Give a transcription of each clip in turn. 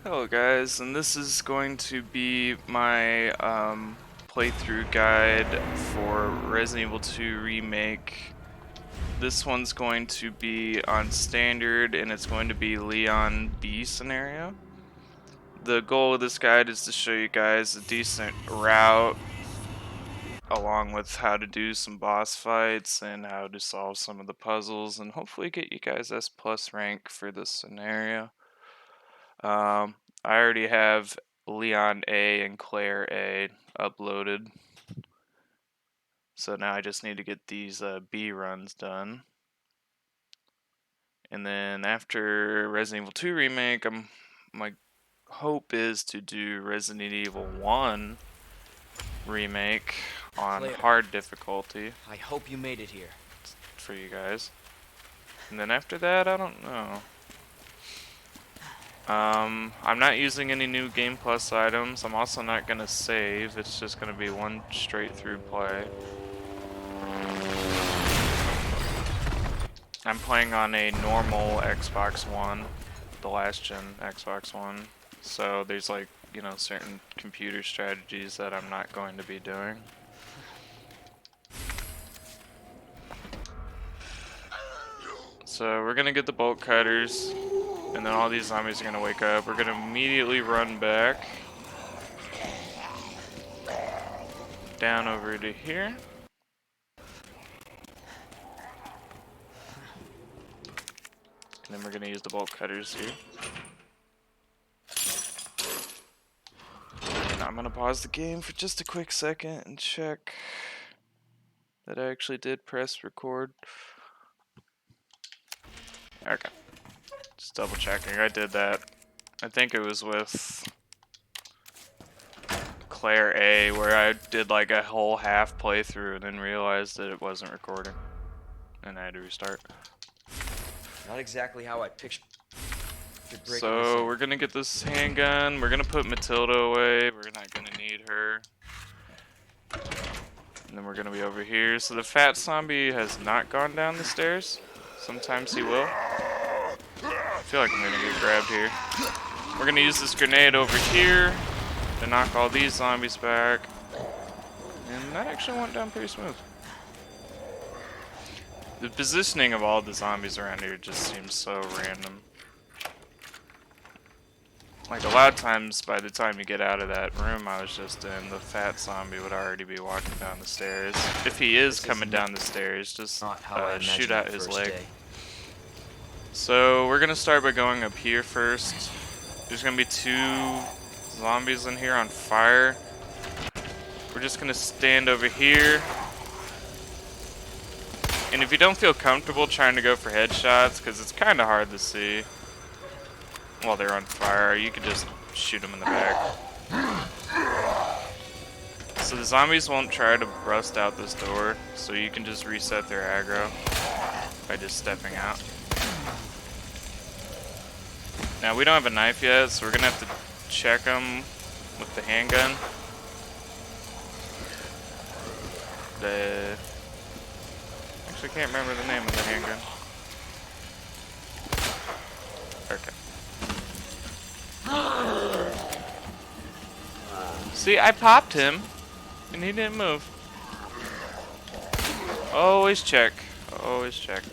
Hello guys, and this is going to be my playthrough guide for Resident Evil 2 Remake. This one's going to be on standard and it's going to be Leon B scenario. The goal of this guide is to show you guys a decent route along with how to do some boss fights and how to solve some of the puzzles and hopefully get you guys S+ rank for this scenario. I already have Leon A and Claire A uploaded. So now I just need to get these B runs done. And then after Resident Evil 2 Remake, my hope is to do Resident Evil 1 Remake on Claire, hard difficulty I hope you made it here. for you guys. And then after that, I don't know. I'm not using any new Game Plus items. I'm also not going to save. It's just going to be one straight through play. I'm playing on a normal Xbox One, the last gen Xbox One. So there's like, certain computer strategies that I'm not going to be doing. So we're gonna get the bolt cutters, and then all these zombies are gonna wake up. We're gonna immediately run back down over to here. And then we're gonna use the bolt cutters here. And I'm gonna pause the game for just a quick second and check that I actually did press record. Okay. Just double checking. I did that. I think it was with Claire A where I did like a whole half playthrough and then realized that it wasn't recording. And I had to restart. Not exactly how I pictured breaking So we're gonna get this handgun. We're gonna put Matilda away. We're not gonna need her. And then we're gonna be over here. So the fat zombie has not gone down the stairs. Sometimes he will. I feel like I'm gonna get grabbed here. We're gonna use this grenade over here to knock all these zombies back. And that actually went down pretty smooth. The positioning of all the zombies around here just seems so random. Like a lot of times by the time you get out of that room I was just in, the fat zombie would already be walking down the stairs. If he is coming down the stairs, just shoot out his leg. So we're gonna start by going up here first. There's gonna be 2 zombies in here on fire. We're just gonna stand over here. And if you don't feel comfortable trying to go for headshots, because it's kind of hard to see while they're on fire, you can just shoot them in the back. So the zombies won't try to bust out this door, so you can just reset their aggro by just stepping out. Now we don't have a knife yet, so we're gonna have to check them with the handgun. Actually can't remember the name of the handgun. Okay. See, I popped him, and he didn't move. Always check. Always check.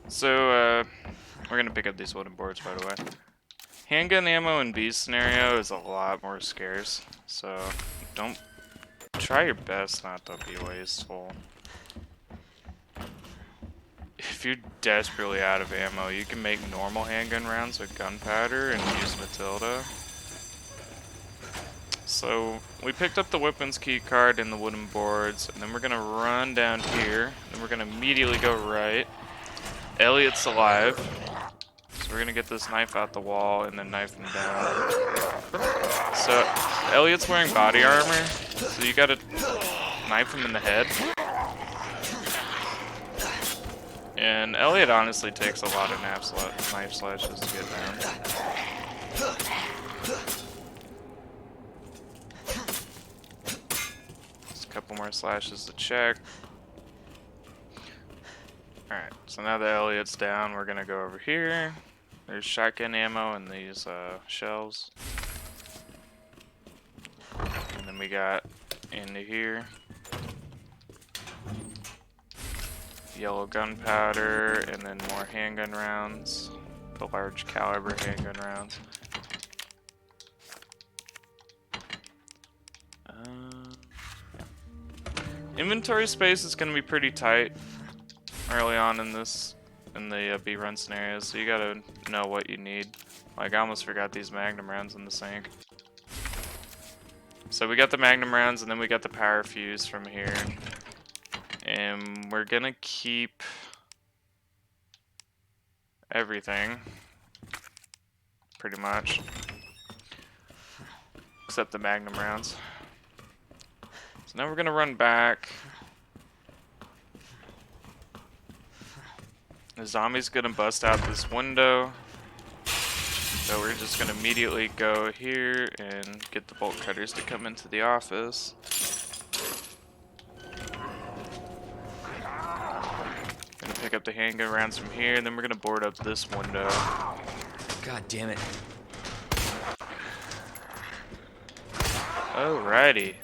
So, we're gonna pick up these wooden boards, by the way. Handgun ammo in B's scenario is a lot more scarce, so don't try your best not to be wasteful. If you're desperately out of ammo, you can make normal handgun rounds with gunpowder and use Matilda. So we picked up the weapons key card and the wooden boards, and then we're gonna run down here, and we're gonna immediately go right. Elliot's alive, so we're gonna get this knife out the wall and then knife him down. So Elliot's wearing body armor, so you gotta knife him in the head. And Elliot honestly takes a lot of knife slashes to get down. Just a couple more slashes to check. Alright, so now that Elliot's down, we're gonna go over here. There's shotgun ammo in these shelves. And then we got into here. Yellow gunpowder, and then more handgun rounds. The large caliber handgun rounds. Inventory space is going to be pretty tight early on in the B run scenario, so you gotta know what you need. Like, I almost forgot these magnum rounds in the sink. So we got the magnum rounds, and then we got the power fuse from here. And we're gonna keep everything, pretty much, except the magnum rounds. So now we're gonna run back. The zombie's gonna bust out this window. So we're just gonna immediately go here and get the bolt cutters to come into the office. Gonna pick up the handgun rounds from here, and then we're gonna board up this window. God damn it. Alrighty.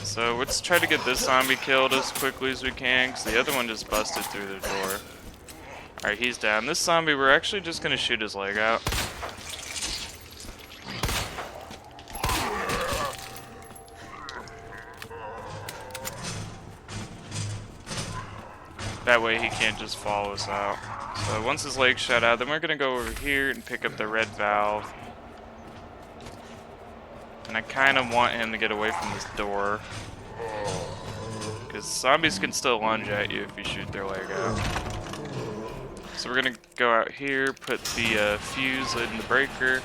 So let's try to get this zombie killed as quickly as we can, because the other one just busted through the door. Alright, he's down. This zombie, we're actually just going to shoot his leg out. That way he can't just follow us out. So once his leg's shot out, then we're going to go over here and pick up the red valve. And I kind of want him to get away from this door. Because zombies can still lunge at you if you shoot their leg out. So we're going to go out here, put the fuse in the breaker.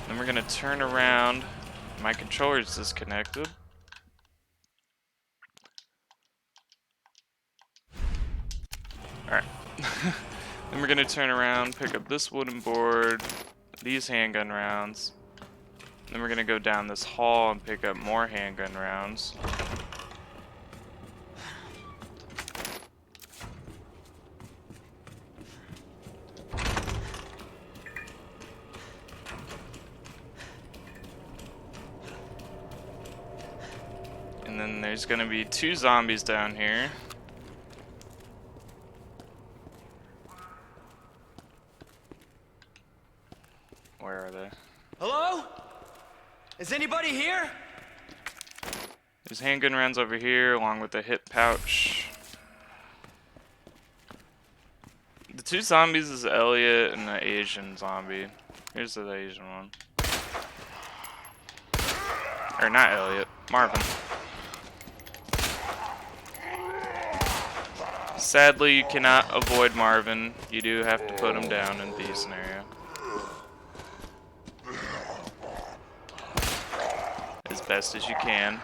Then we're going to turn around. My controller's disconnected. Alright. Then we're going to turn around, pick up this wooden board, these handgun rounds. Then we're going to go down this hall and pick up more handgun rounds. And then there's going to be 2 zombies down here. Where are they? Hello? Is anybody here? There's handgun rounds over here, along with the hip pouch. The 2 zombies is Elliot and the Asian zombie. Here's the Asian one. Or not Elliot, Marvin. Sadly, you cannot avoid Marvin. You do have to put him down in B scenario. As best as you can.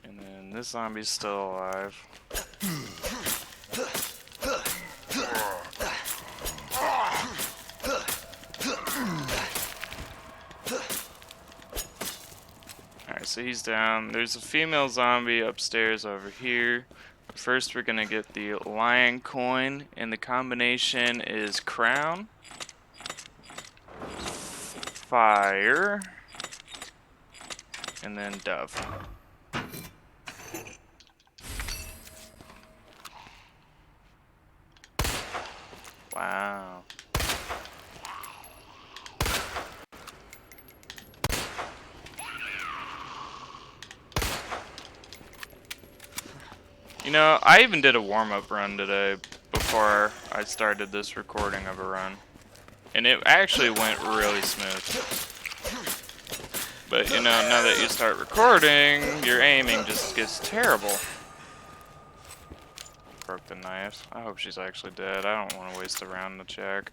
And then this zombie's still alive. Alright, so he's down. There's a female zombie upstairs over here. But first we're gonna get the lion coin, and the combination is crown, fire, and then dove. Wow. You know, I even did a warm-up run today before I started this recording of a run. And it actually went really smooth. But you know, now that you start recording, your aiming just gets terrible. Broke the knife. I hope she's actually dead. I don't want to waste a round to check.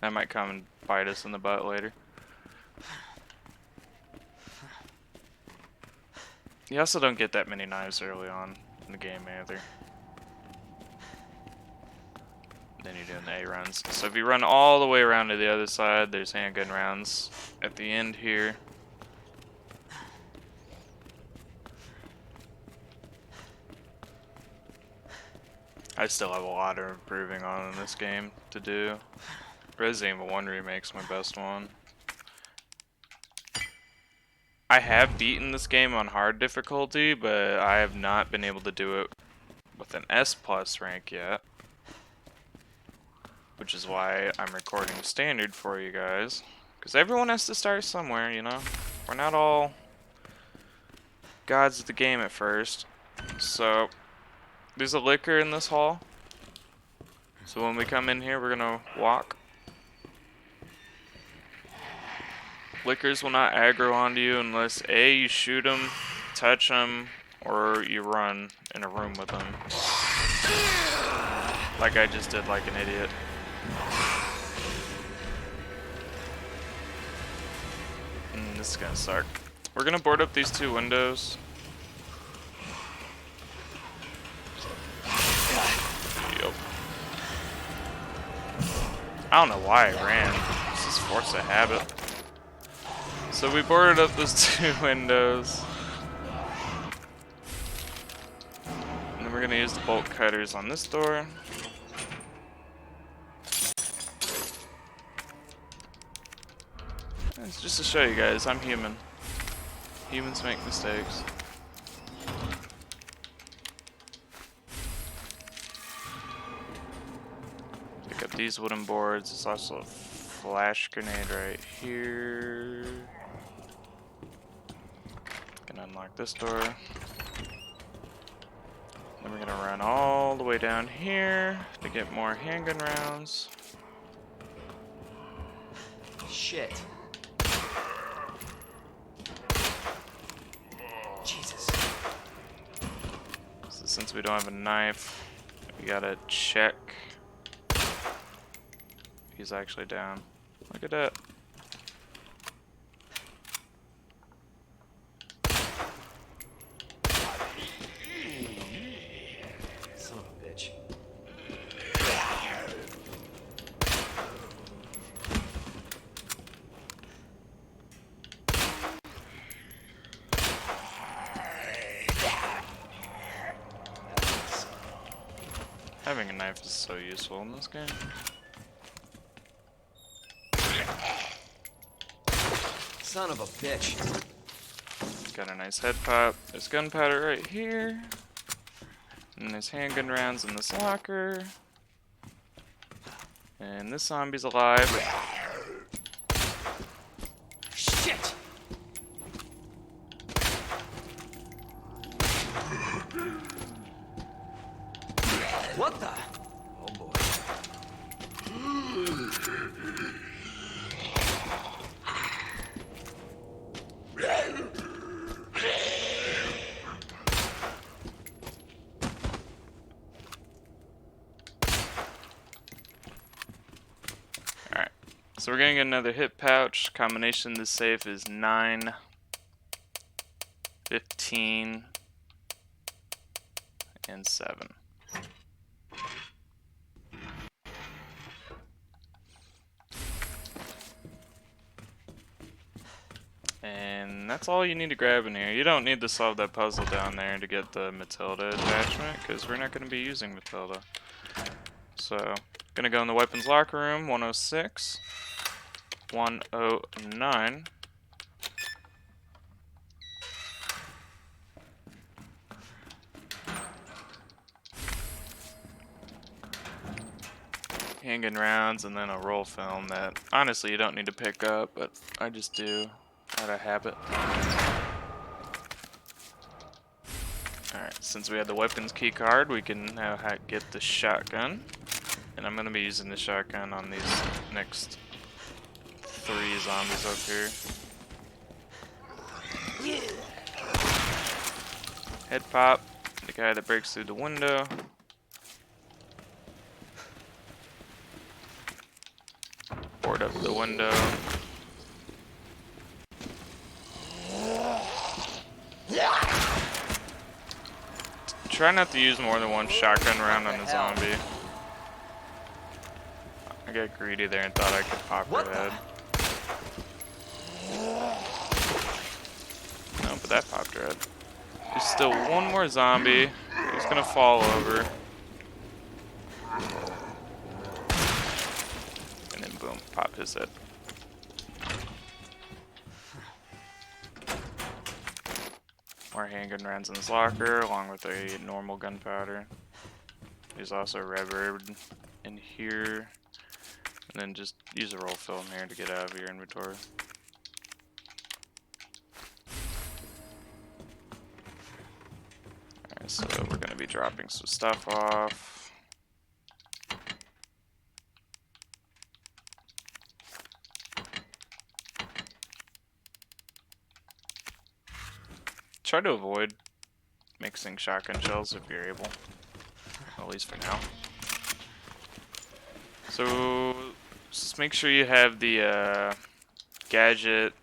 That might come and bite us in the butt later. You also don't get that many knives early on in the game either. Then you're doing the A runs. So if you run all the way around to the other side, there's handgun rounds at the end here. I still have a lot of improving on in this game to do. Resident Evil 1 Remake's my best one. I have beaten this game on hard difficulty, but I have not been able to do it with an S+ rank yet. Which is why I'm recording standard for you guys. Because everyone has to start somewhere, you know? We're not all gods of the game at first. So, there's a liquor in this hall. So when we come in here, we're gonna walk. Liquors will not aggro onto you unless A, you shoot them, touch them, or you run in a room with them. Like I just did like an idiot. This is gonna suck. We're gonna board up these 2 windows. Yep. I don't know why I ran. This is force of habit. So we boarded up those 2 windows. And then we're gonna use the bolt cutters on this door. It's just to show you guys, I'm human. Humans make mistakes. Pick up these wooden boards. There's also a flash grenade right here. Gonna unlock this door. Then we're gonna run all the way down here to get more handgun rounds. Shit. Jesus. So since we don't have a knife, we gotta check. He's actually down. Look at that. Son of a bitch. Having a knife is so useful in this game. Son of a bitch. Got a nice head pop. There's gunpowder right here. And there's handgun rounds in this locker. And this zombie's alive. Shit! What the? Oh boy. Alright. So we're gonna get another hit pouch. Combination of this safe is 9, 15, and 7. And that's all you need to grab in here. You don't need to solve that puzzle down there to get the Matilda attachment, because we're not going to be using Matilda. So, gonna go in the weapons locker room, 106, 109. Handgun rounds, and then a roll film that honestly you don't need to pick up, but I just do out of habit. Alright, since we had the weapons key card, we can now get the shotgun. And I'm gonna be using the shotgun on these next 3 zombies up here. Head pop, the guy that breaks through the window. Board up the window. Try not to use more than one shotgun round on a zombie. I got greedy there and thought I could pop her head. No, but that popped her head. There's still one more zombie. He's gonna fall over. And then boom, pop his head. More handgun rounds in his locker, along with a normal gunpowder. There's also a red bird in here. And then just use a roll film here to get out of your inventory. Alright, so we're going to be dropping some stuff off. Try to avoid mixing shotgun shells if you're able, at least for now. So just make sure you have the gadget,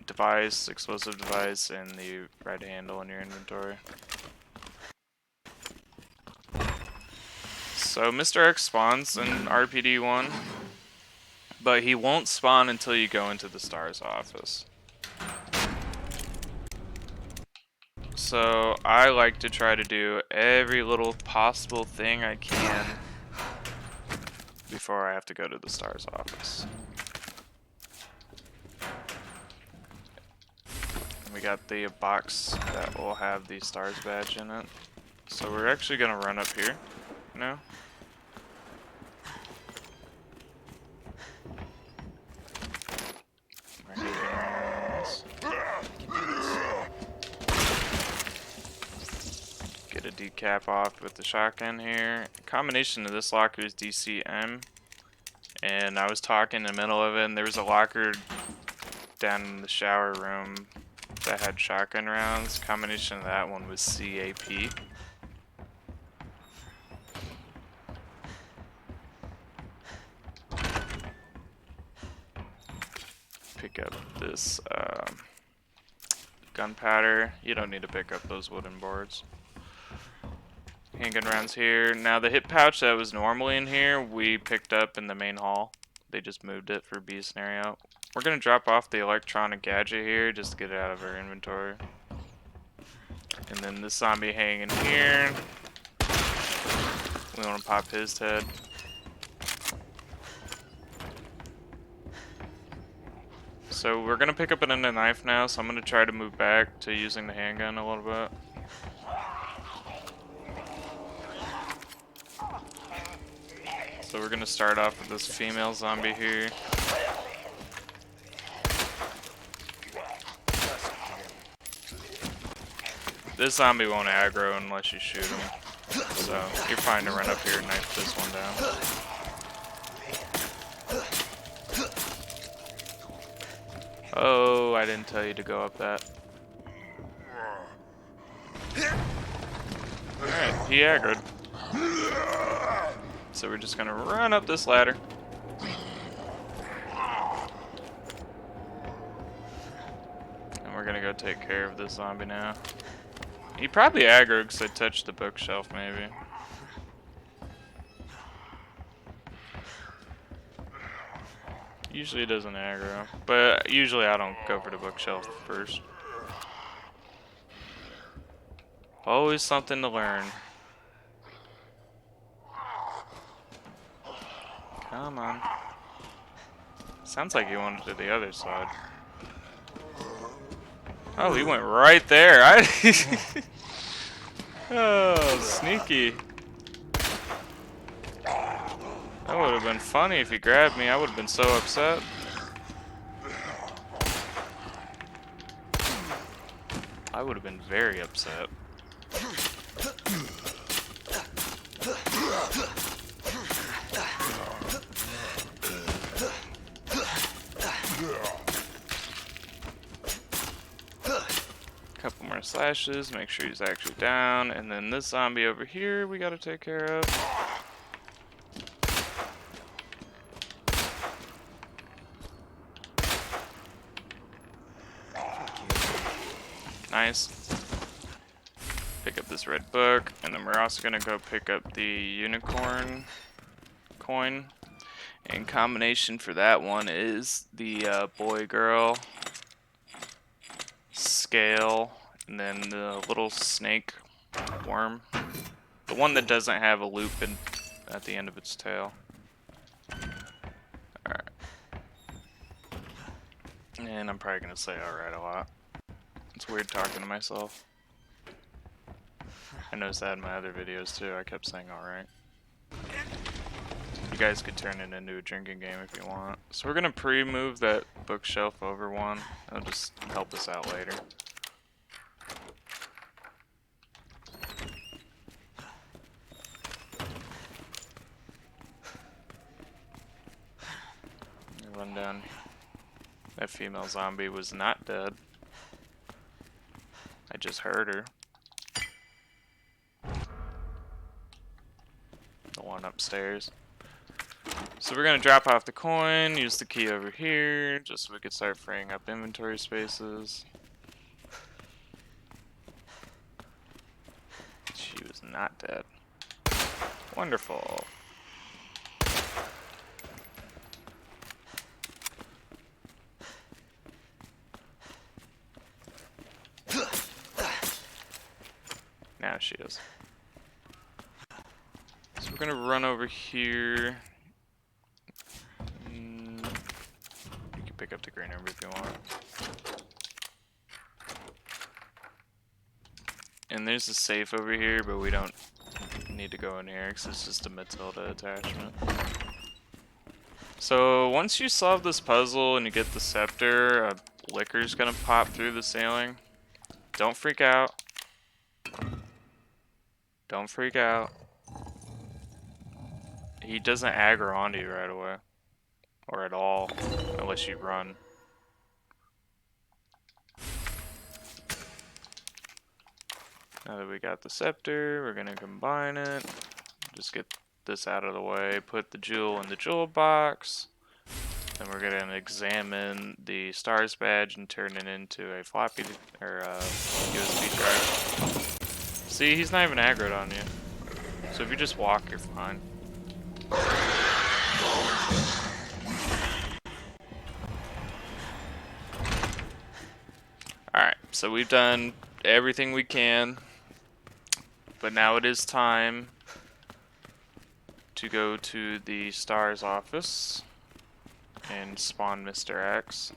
device, explosive device, and the red handle in your inventory. So Mr. X spawns in RPD1, but he won't spawn until you go into the STAR's office. So I like to try to do every little possible thing I can before I have to go to the STAR's office. And we got the box that will have the STAR's badge in it. So we're actually gonna run up here now. Get a decap off with the shotgun here. Combination of this locker is DCM. And I was talking in the middle of it, and there was a locker down in the shower room that had shotgun rounds. Combination of that one was CAP. Pick up this gunpowder. You don't need to pick up those wooden boards. Handgun rounds here. Now the hip pouch that was normally in here, we picked up in the main hall. They just moved it for B scenario. We're gonna drop off the electronic gadget here just to get it out of our inventory. And then this zombie hanging here. We want to pop his head. So we're gonna pick up another knife now, so I'm gonna try to move back to using the handgun a little bit. So we're gonna start off with this female zombie here. This zombie won't aggro unless you shoot him. So you're fine to run up here and knife this one down. Oh, I didn't tell you to go up that. Alright, he aggroed. So we're just gonna run up this ladder. And we're gonna go take care of this zombie now. He probably aggroed because I touched the bookshelf, maybe. Usually it doesn't aggro, but usually I don't go for the bookshelf first. Always something to learn. Come on. Sounds like he wanted to the other side. Oh, he went right there. Oh, sneaky. That would have been funny if he grabbed me. I would have been so upset. I would have been very upset. Couple more slashes, make sure he's actually down, and then this zombie over here we gotta take care of. Nice. Pick up this red book, and then we're also gonna go pick up the unicorn coin. And combination for that one is the boy-girl scale, and then the little snake worm. The one that doesn't have a loop at the end of its tail. Alright. And I'm probably gonna say alright a lot. It's weird talking to myself. I noticed that in my other videos too, I kept saying alright. You guys could turn it into a drinking game if you want. So we're gonna pre-move that bookshelf over one. That'll just help us out later. Run down. That female zombie was not dead. I just heard her. The one upstairs. So we're gonna drop off the coin, use the key over here, just so we could start freeing up inventory spaces. She was not dead. Wonderful. Now she is. So we're gonna run over here. You can pick up the green herb if you want. And there's a safe over here, but we don't need to go in here because it's just a Matilda attachment. So once you solve this puzzle and you get the scepter, a liquor's gonna pop through the ceiling. Don't freak out. Don't freak out. He doesn't aggro onto you right away. Or at all, unless you run. Now that we got the scepter, we're gonna combine it. Just get this out of the way, put the jewel in the jewel box. Then we're gonna examine the stars badge and turn it into a floppy or a USB drive. See, he's not even aggroed on you. So if you just walk, you're fine. Alright, so we've done everything we can. But now it is time to go to the stars office and spawn Mr. X.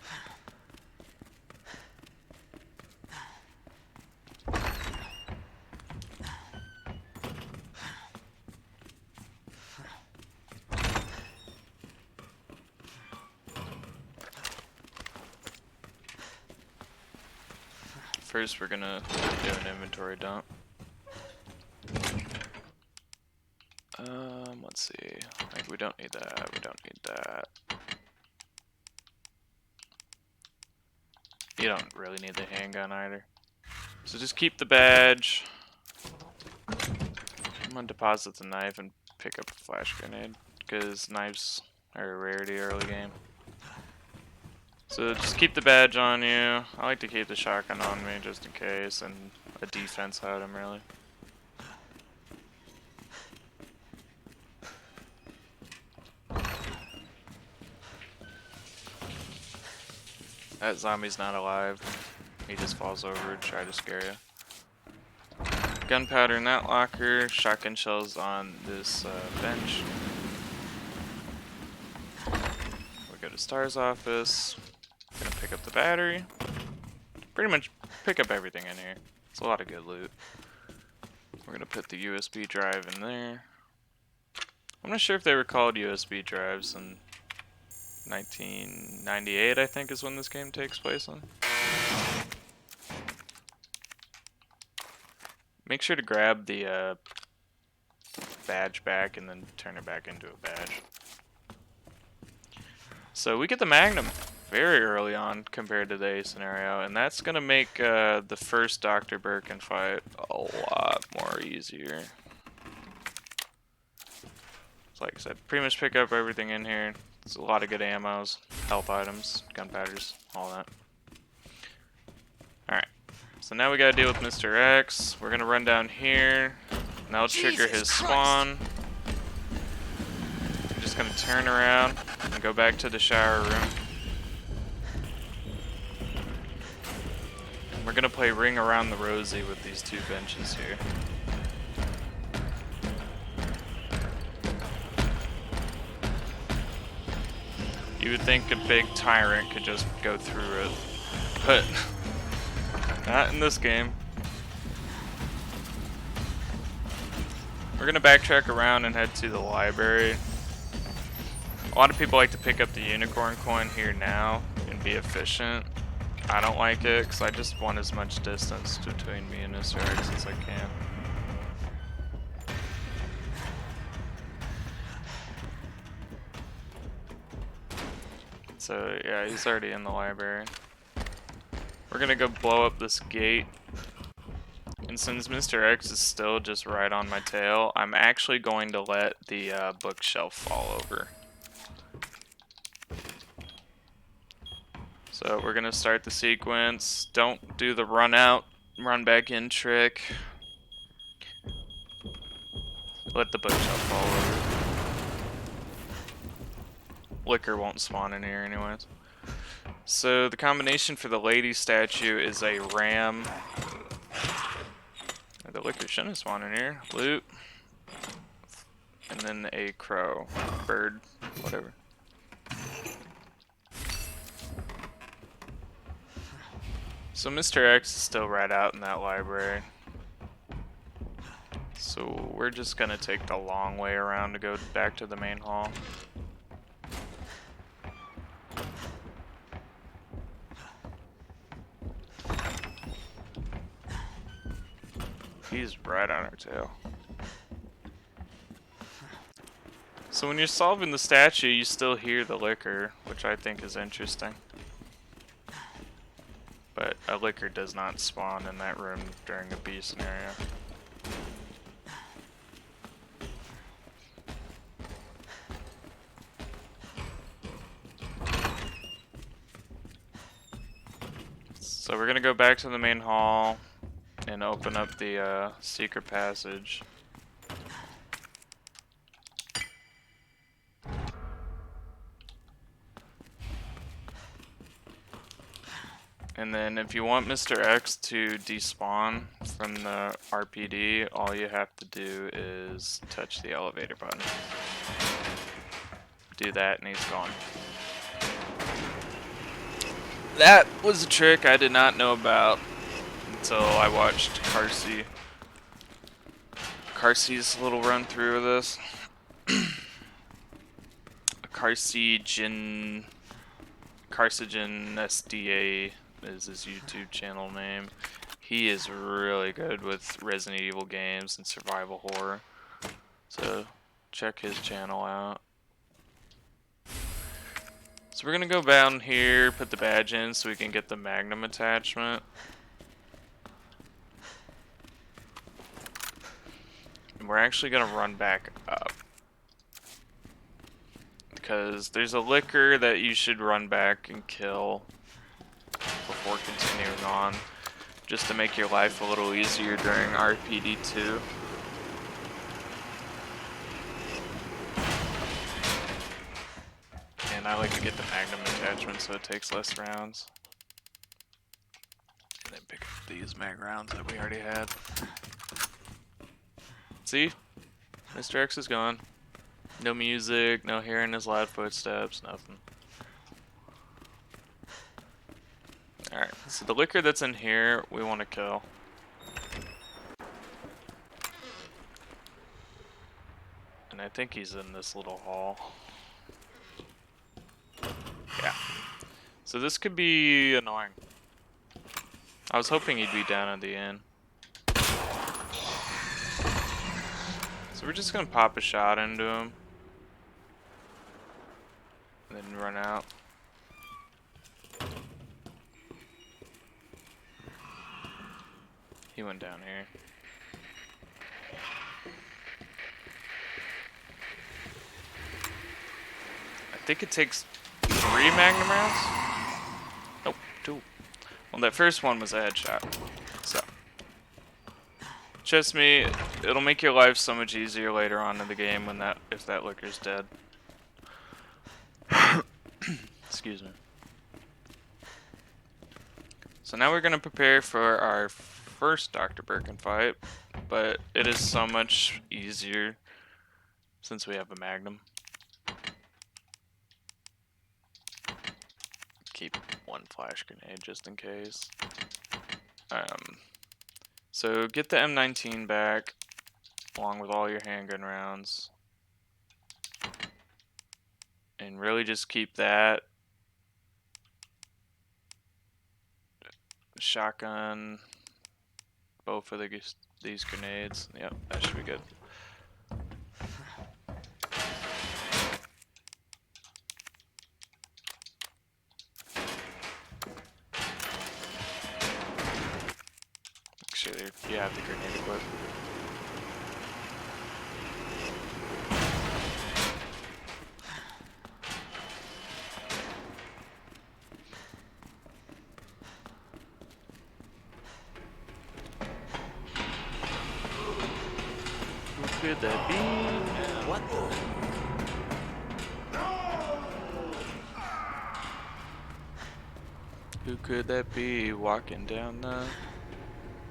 First, we're gonna do an inventory dump. Let's see. Like, we don't need that. We don't need that. You don't really need the handgun either. So just keep the badge. I'm gonna deposit the knife and pick up a flash grenade because knives are a rarity early game. So just keep the badge on you. I like to keep the shotgun on me just in case, and a defense item really. That zombie's not alive. He just falls over and try to scare you. Gunpowder in that locker. Shotgun shells on this bench. We go to Star's office. Gonna pick up the battery. Pretty much pick up everything in here. It's a lot of good loot. We're gonna put the USB drive in there. I'm not sure if they were called USB drives in 1998, I think, is when this game takes place in. Make sure to grab the badge back and then turn it back into a badge. So we get the Magnum very early on compared to the A scenario, and that's gonna make the first Dr. Birkin fight a lot more easier. So like I said, pretty much pick up everything in here. There's a lot of good ammos, health items, gunpowders, all that. Alright, so now we gotta deal with Mr. X. We're gonna run down here, and that'll trigger his spawn. I'm just gonna turn around and go back to the shower room. We're gonna play Ring Around the Rosie with these two benches here. You would think a big tyrant could just go through it, but not in this game. We're gonna backtrack around and head to the library. A lot of people like to pick up the unicorn coin here now and be efficient. I don't like it because I just want as much distance between me and Mr. X as I can. So yeah, he's already in the library. We're gonna go blow up this gate. And since Mr. X is still just right on my tail, I'm actually going to let the bookshelf fall over. So we're gonna start the sequence. Don't do the run out, run back in trick. Let the bookshelf fall over. Liquor won't spawn in here anyways. So the combination for the lady statue is a ram. The liquor shouldn't spawn in here. Loot. And then a crow. Bird. Whatever. So Mr. X is still right out in that library. So we're just gonna take the long way around to go back to the main hall. He's right on our tail. So when you're solving the statue, you still hear the liquor, which I think is interesting. But a liquor does not spawn in that room during a B scenario. So we're gonna go back to the main hall and open up the secret passage. And then if you want Mr. X to despawn from the RPD, all you have to do is touch the elevator button. Do that and he's gone. That was a trick I did not know about until I watched Carsey's little run through of this. Carcinogen SDA is his YouTube channel name. He is really good with Resident Evil games and survival horror. So check his channel out. So we're gonna go down here, put the badge in so we can get the Magnum attachment. And we're actually gonna run back up. Because there's a liquor that you should run back and kill before continuing on, just to make your life a little easier during RPD2. And I like to get the Magnum attachment so it takes less rounds. And then pick up these mag rounds that we already had. See? Mr. X is gone. No music, no hearing his loud footsteps, nothing. Alright, so the liquor that's in here, we want to kill. And I think he's in this little hall. Yeah. So this could be annoying. I was hoping he'd be down at the end. So we're just gonna pop a shot into him. And then run out. He went down here. I think it takes 3 magnum rounds? Nope, 2. Well, that first one was a headshot. So, trust me, it'll make your life so much easier later on in the game when if that looker's dead. Excuse me. So now we're gonna prepare for our first Dr. Birkin fight, but it is so much easier since we have a magnum. Keep 1 flash grenade just in case. So get the M19 back, along with all your handgun rounds. And really just keep that. Shotgun, both of these grenades. Yep, that should be good. Make sure you have the grenade equipped. Who could that be? What the? Who could that be walking down the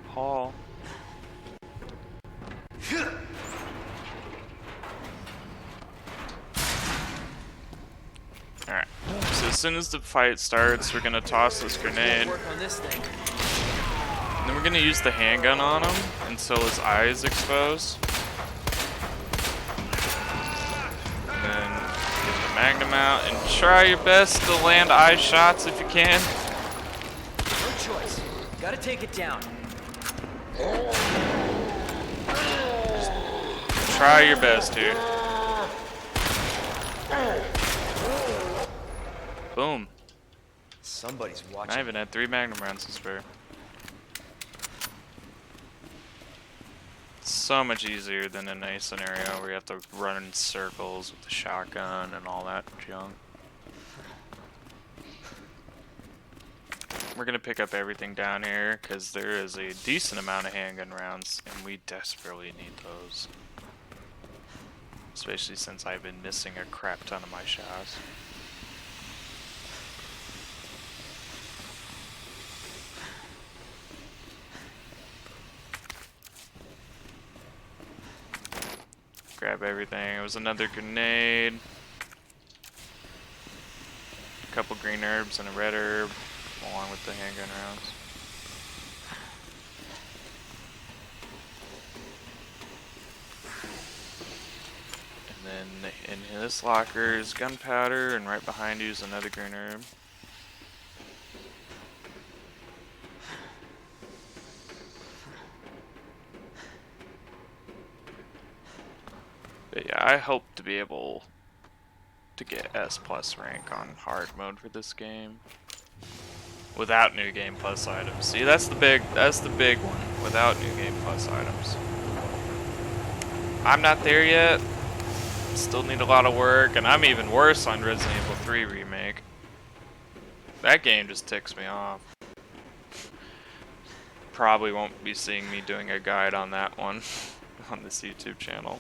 hall? Alright, so as soon as the fight starts, we're gonna toss this grenade. Work on this thing. And then we're gonna use the handgun on him until his eye is exposed. And then get the magnum out and try your best to land eye shots if you can. No choice. Gotta take it down. Try your best here. Boom. Somebody's watching. I even had 3 magnum rounds to spare. So much easier than in a scenario where you have to run in circles with the shotgun and all that junk. We're gonna pick up everything down here because there is a decent amount of handgun rounds and we desperately need those. Especially since I've been missing a crap ton of my shots. Grab everything. It was another grenade, a couple green herbs and a red herb, along with the handgun rounds. And then in this locker is gunpowder, and right behind you is another green herb. But yeah, I hope to be able to get S+ rank on hard mode for this game without new game plus items. See, that's the big one, without new game plus items. I'm not there yet. Still need a lot of work, and I'm even worse on Resident Evil 3 Remake. That game just ticks me off. Probably won't be seeing me doing a guide on that one on this YouTube channel.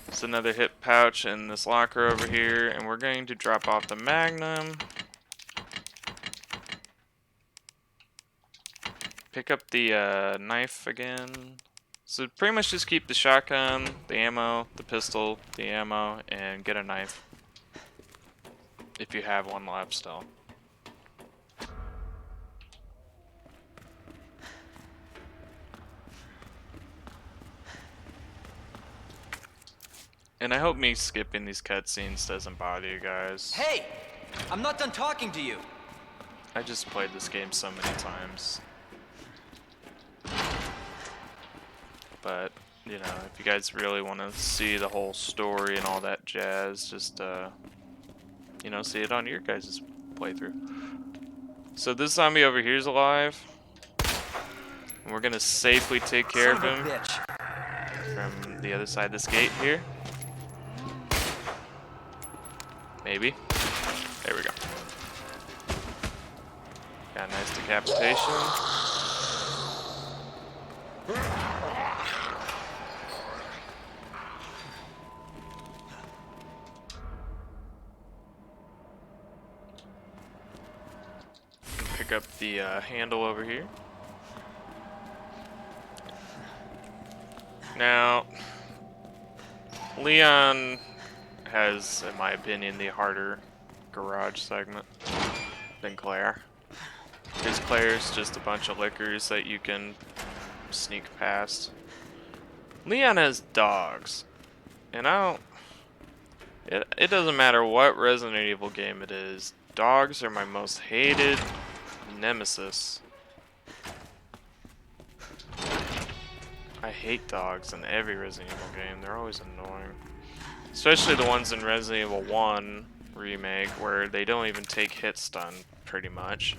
There's another hip pouch in this locker over here, and we're going to drop off the Magnum. Pick up the knife again. So pretty much just keep the shotgun, the ammo, the pistol, the ammo, and get a knife. If you have one left still. And I hope me skipping these cutscenes doesn't bother you guys. Hey! I'm not done talking to you! I just played this game so many times. But, you know, if you guys really want to see the whole story and all that jazz, just, you know, see it on your guys' playthrough. So this zombie over here is alive. And we're gonna safely take care of him from the other side of this gate here. Maybe. There we go. Got a nice decapitation. Pick up the handle over here. Now, Leon has, in my opinion, the harder garage segment than Claire. Because Claire's just a bunch of liquors that you can sneak past. Leon has dogs. And it doesn't matter what Resident Evil game it is, dogs are my most hated nemesis. I hate dogs in every Resident Evil game. They're always annoying. Especially the ones in Resident Evil 1 remake where they don't even take hit stun pretty much.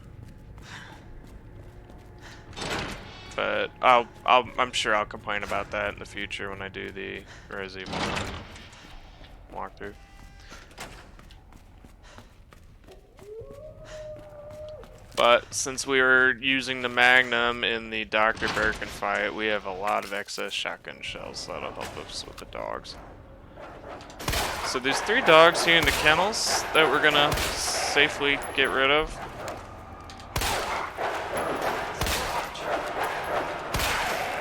But I'm sure I'll complain about that in the future when I do the Resident Evil 1 walkthrough. But since we were using the Magnum in the Dr. Birkin fight, we have a lot of excess shotgun shells, so that'll help us with the dogs. So there's 3 dogs here in the kennels that we're gonna safely get rid of.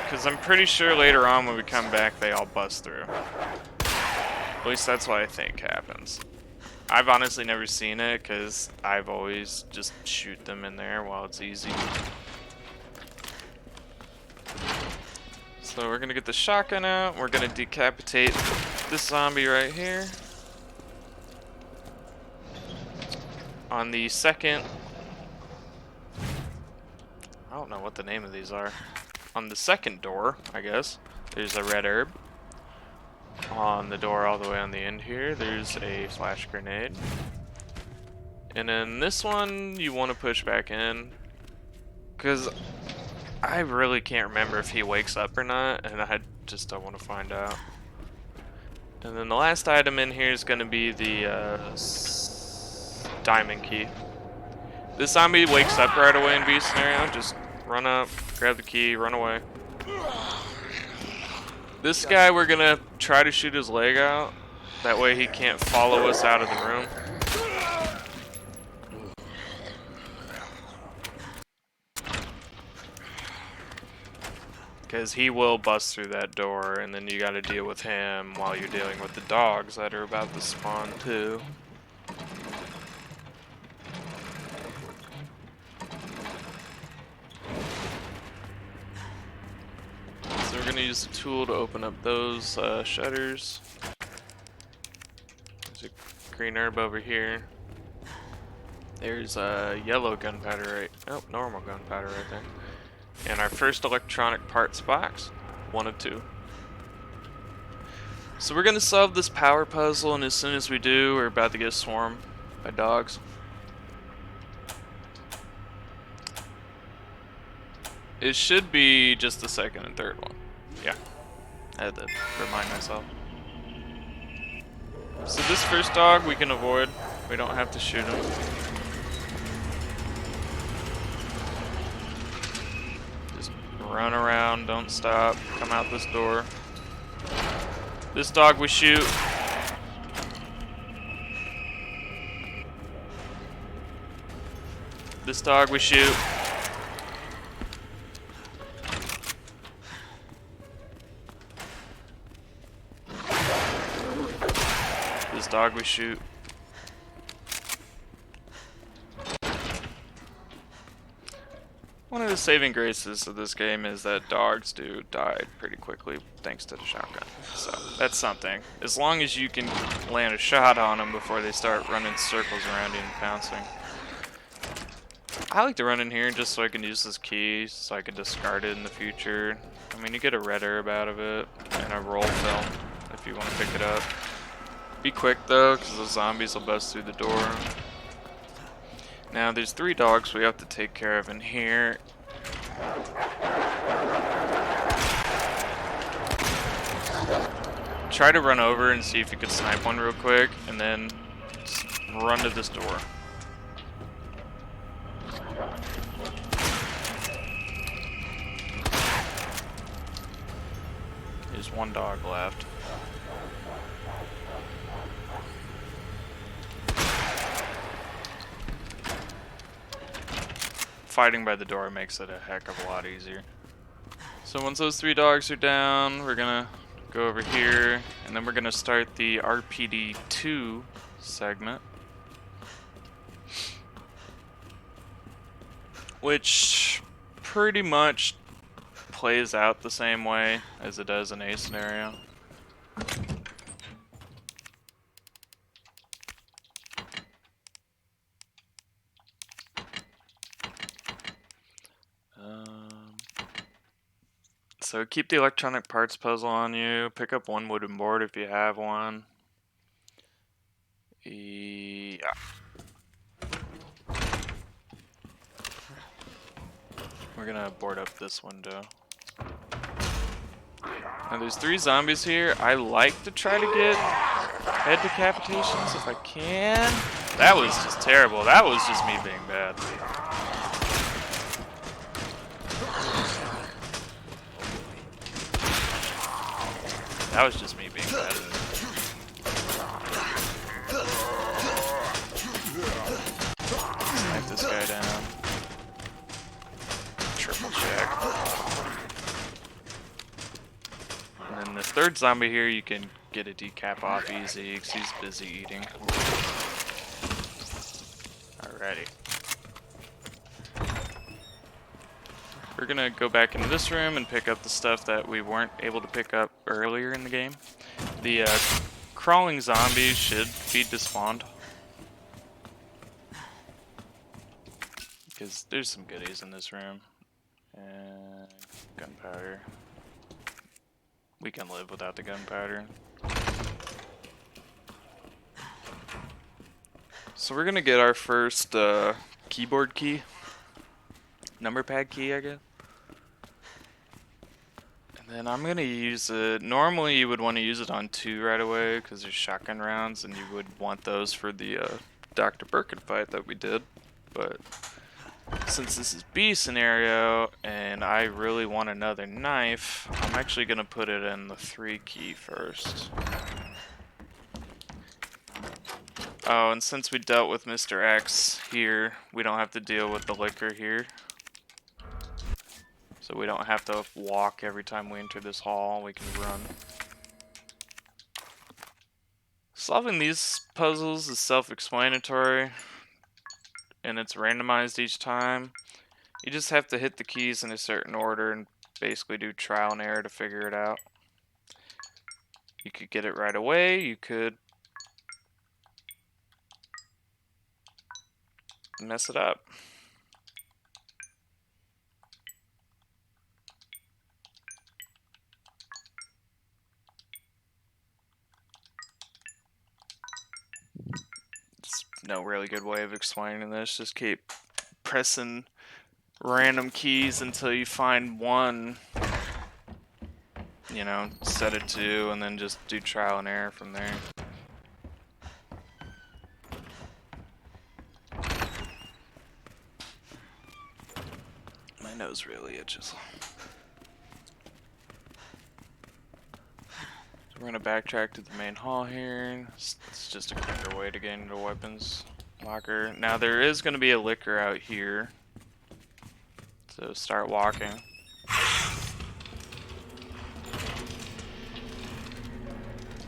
Because I'm pretty sure later on when we come back they all bust through. At least that's what I think happens. I've honestly never seen it because I've always just shoot them in there while it's easy. So we're gonna get the shotgun out. We're gonna decapitate this zombie right here. On the second, I don't know what the name of these are. On the second door, I guess, there's a red herb. On the door all the way on the end here, there's a flash grenade. And then this one, you want to push back in. Because I really can't remember if he wakes up or not, and I just don't want to find out. And then the last item in here is going to be the diamond key. This zombie wakes up right away in B scenario, just run up, grab the key, run away. This guy, we're gonna try to shoot his leg out. That way he can't follow us out of the room. Because he will bust through that door, and then you gotta deal with him while you're dealing with the dogs that are about to spawn too. So we're gonna use the tool to open up those shutters. There's a green herb over here. There's a yellow gunpowder right. Oh, normal gunpowder right there. And our first electronic parts box, 1 of 2. So we're gonna solve this power puzzle, and as soon as we do, we're about to get swarmed by dogs. It should be just the second and third one. Yeah, I had to remind myself. So this first dog we can avoid. We don't have to shoot him. Just run around, don't stop, come out this door. This dog we shoot. This dog we shoot. This dog we shoot. One of the saving graces of this game is that dogs do die pretty quickly thanks to the shotgun. So that's something. As long as you can land a shot on them before they start running circles around you and pouncing. I like to run in here just so I can use this key, so I can discard it in the future. I mean, you get a red herb out of it, and a roll film if you want to pick it up. Be quick though, because those zombies will bust through the door. Now there's 3 dogs we have to take care of in here. Try to run over and see if you could snipe one real quick, and then run to this door. There's 1 dog left. Fighting by the door makes it a heck of a lot easier. So once those 3 dogs are down, we're gonna go over here, and then we're gonna start the RPD2 segment, which pretty much plays out the same way as it does in A scenario. So keep the electronic parts puzzle on you. Pick up 1 wooden board if you have one. Yeah. We're gonna board up this window. Now there's 3 zombies here. I like to try to get head decapitations if I can. That was just terrible. That was just me being bad. That was just me being bad. Snipe this guy down. Triple check. And then this 3rd zombie here, you can get a decap off easy because he's busy eating. Alrighty. We're gonna go back into this room and pick up the stuff that we weren't able to pick up earlier in the game. The crawling zombies should be despawned, because there's some goodies in this room. And gunpowder. We can live without the gunpowder. So we're gonna get our first keyboard key. Number pad key, I guess. And then I'm gonna use it. Normally you would want to use it on 2 right away because there's shotgun rounds and you would want those for the Dr. Birkin fight that we did. But since this is B scenario and I really want another knife, I'm actually gonna put it in the 3 key first. Oh, and since we dealt with Mr. X here, we don't have to deal with the liquor here. So we don't have to walk every time we enter this hall, we can run. Solving these puzzles is self-explanatory, and it's randomized each time. You just have to hit the keys in a certain order and basically do trial and error to figure it out. You could get it right away, you could mess it up. There's no really good way of explaining this, just keep pressing random keys until you find one. You know, set it to, and then just do trial and error from there. My nose really itches. So we're gonna backtrack to the main hall here. It's just a quicker way to get into the weapons locker. Now there is gonna be a liquor out here, so start walking.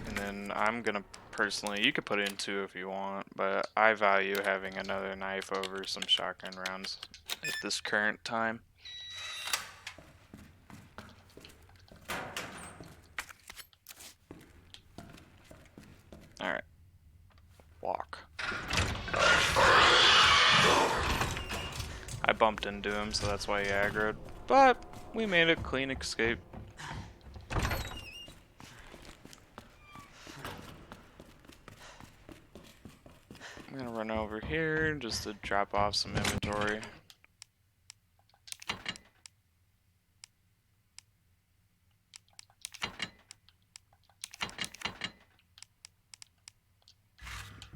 And then I'm gonna personally, you could put it in 2 if you want, but I value having another knife over some shotgun rounds at this current time. Alright. Walk. I bumped into him, so that's why he aggroed. But we made a clean escape. I'm gonna run over here just to drop off some inventory.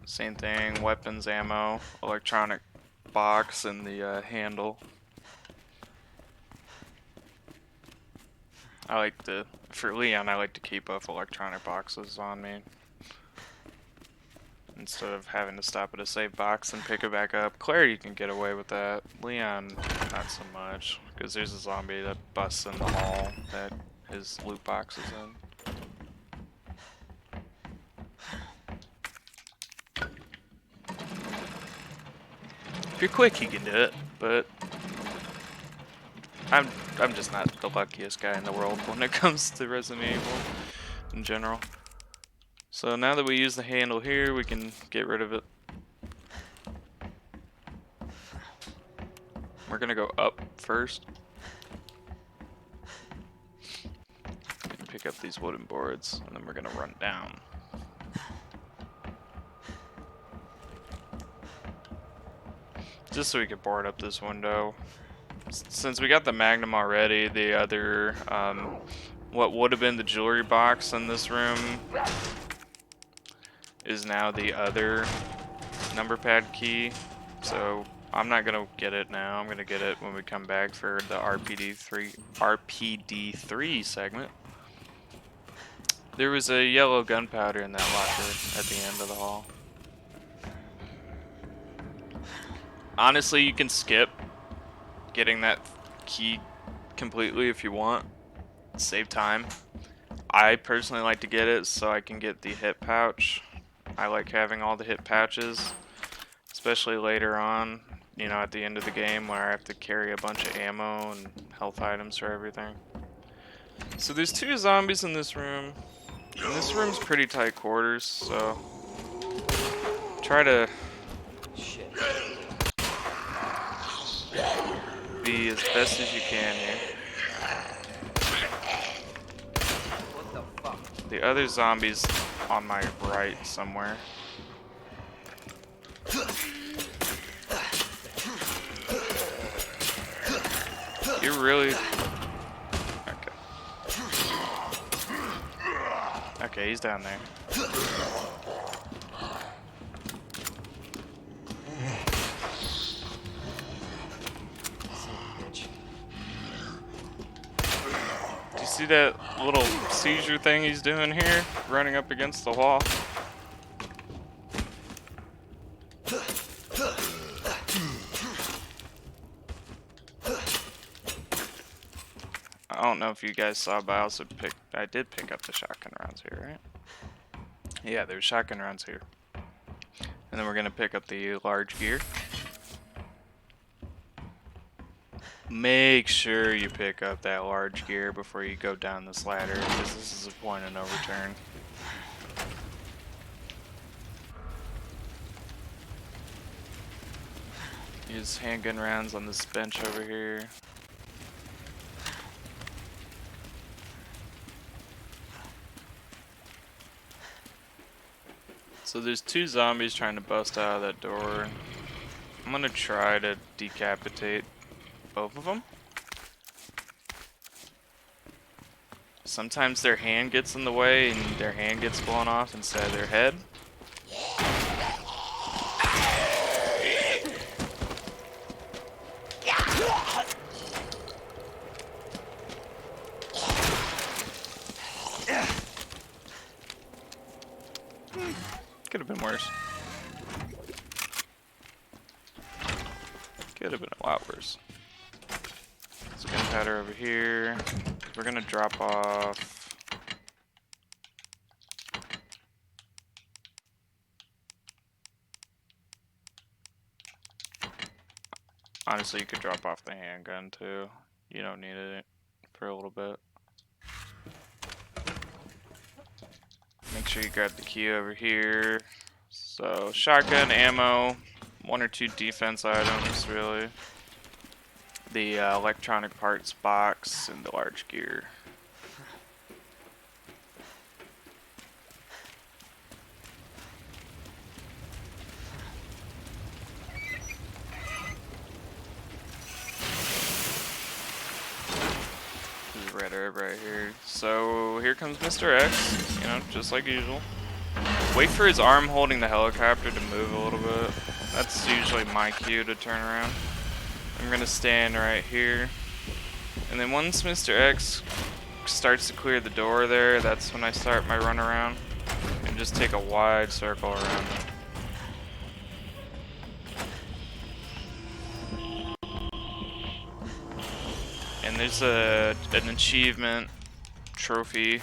Same thing, weapons, ammo, electronic box, and the handle. For Leon, I like to keep both electronic boxes on me. Instead of having to stop at a save box and pick it back up. Claire, you can get away with that. Leon, not so much. Because there's a zombie that busts in the hall that his loot box is in. If you're quick, you can do it, but I'm just not the luckiest guy in the world when it comes to Resident Evil in general. So now that we use the handle here, we can get rid of it. We're gonna go up first. And pick up these wooden boards, and then we're gonna run down. Just so we can board up this window. Since we got the Magnum already, the other, what would have been the jewelry box in this room is now the other number pad key. So I'm not gonna get it now. I'm gonna get it when we come back for the RPD3 segment. There was a yellow gunpowder in that locker at the end of the hall. Honestly, you can skip getting that key completely if you want. Save time. I personally like to get it so I can get the hit pouch. I like having all the hit pouches, especially later on, you know, at the end of the game where I have to carry a bunch of ammo and health items for everything. So there's 2 zombies in this room. And this room's pretty tight quarters, so try to Shit. be as best as you can here. What the fuck? The other zombie's on my right somewhere. You're really... Okay. Okay, he's down there. Do you see that little seizure thing he's doing here? Running up against the wall? I don't know if you guys saw, but I did pick up the shotgun rounds here, right? Yeah, there's shotgun rounds here. And then we're gonna pick up the large gear. Make sure you pick up that large gear before you go down this ladder, because this is a point of no return. Use handgun rounds on this bench over here. So there's 2 zombies trying to bust out of that door. I'm gonna try to decapitate both of them. Sometimes their hand gets in the way and their hand gets blown off instead of their head. Could have been worse. Could have been a lot worse. There's gunpowder over here. We're gonna drop off. Honestly, you could drop off the handgun too. You don't need it for a little bit. Make sure you grab the key over here. So, shotgun, ammo, 1 or 2 defense items, really. The electronic parts box and the large gear. right here. So here comes Mr. X, you know, just like usual. Wait for his arm holding the helicopter to move a little bit. That's usually my cue to turn around. I'm gonna stand right here. And then once Mr. X starts to clear the door there, that's when I start my run around. And just take a wide circle around him. And there's an achievement trophy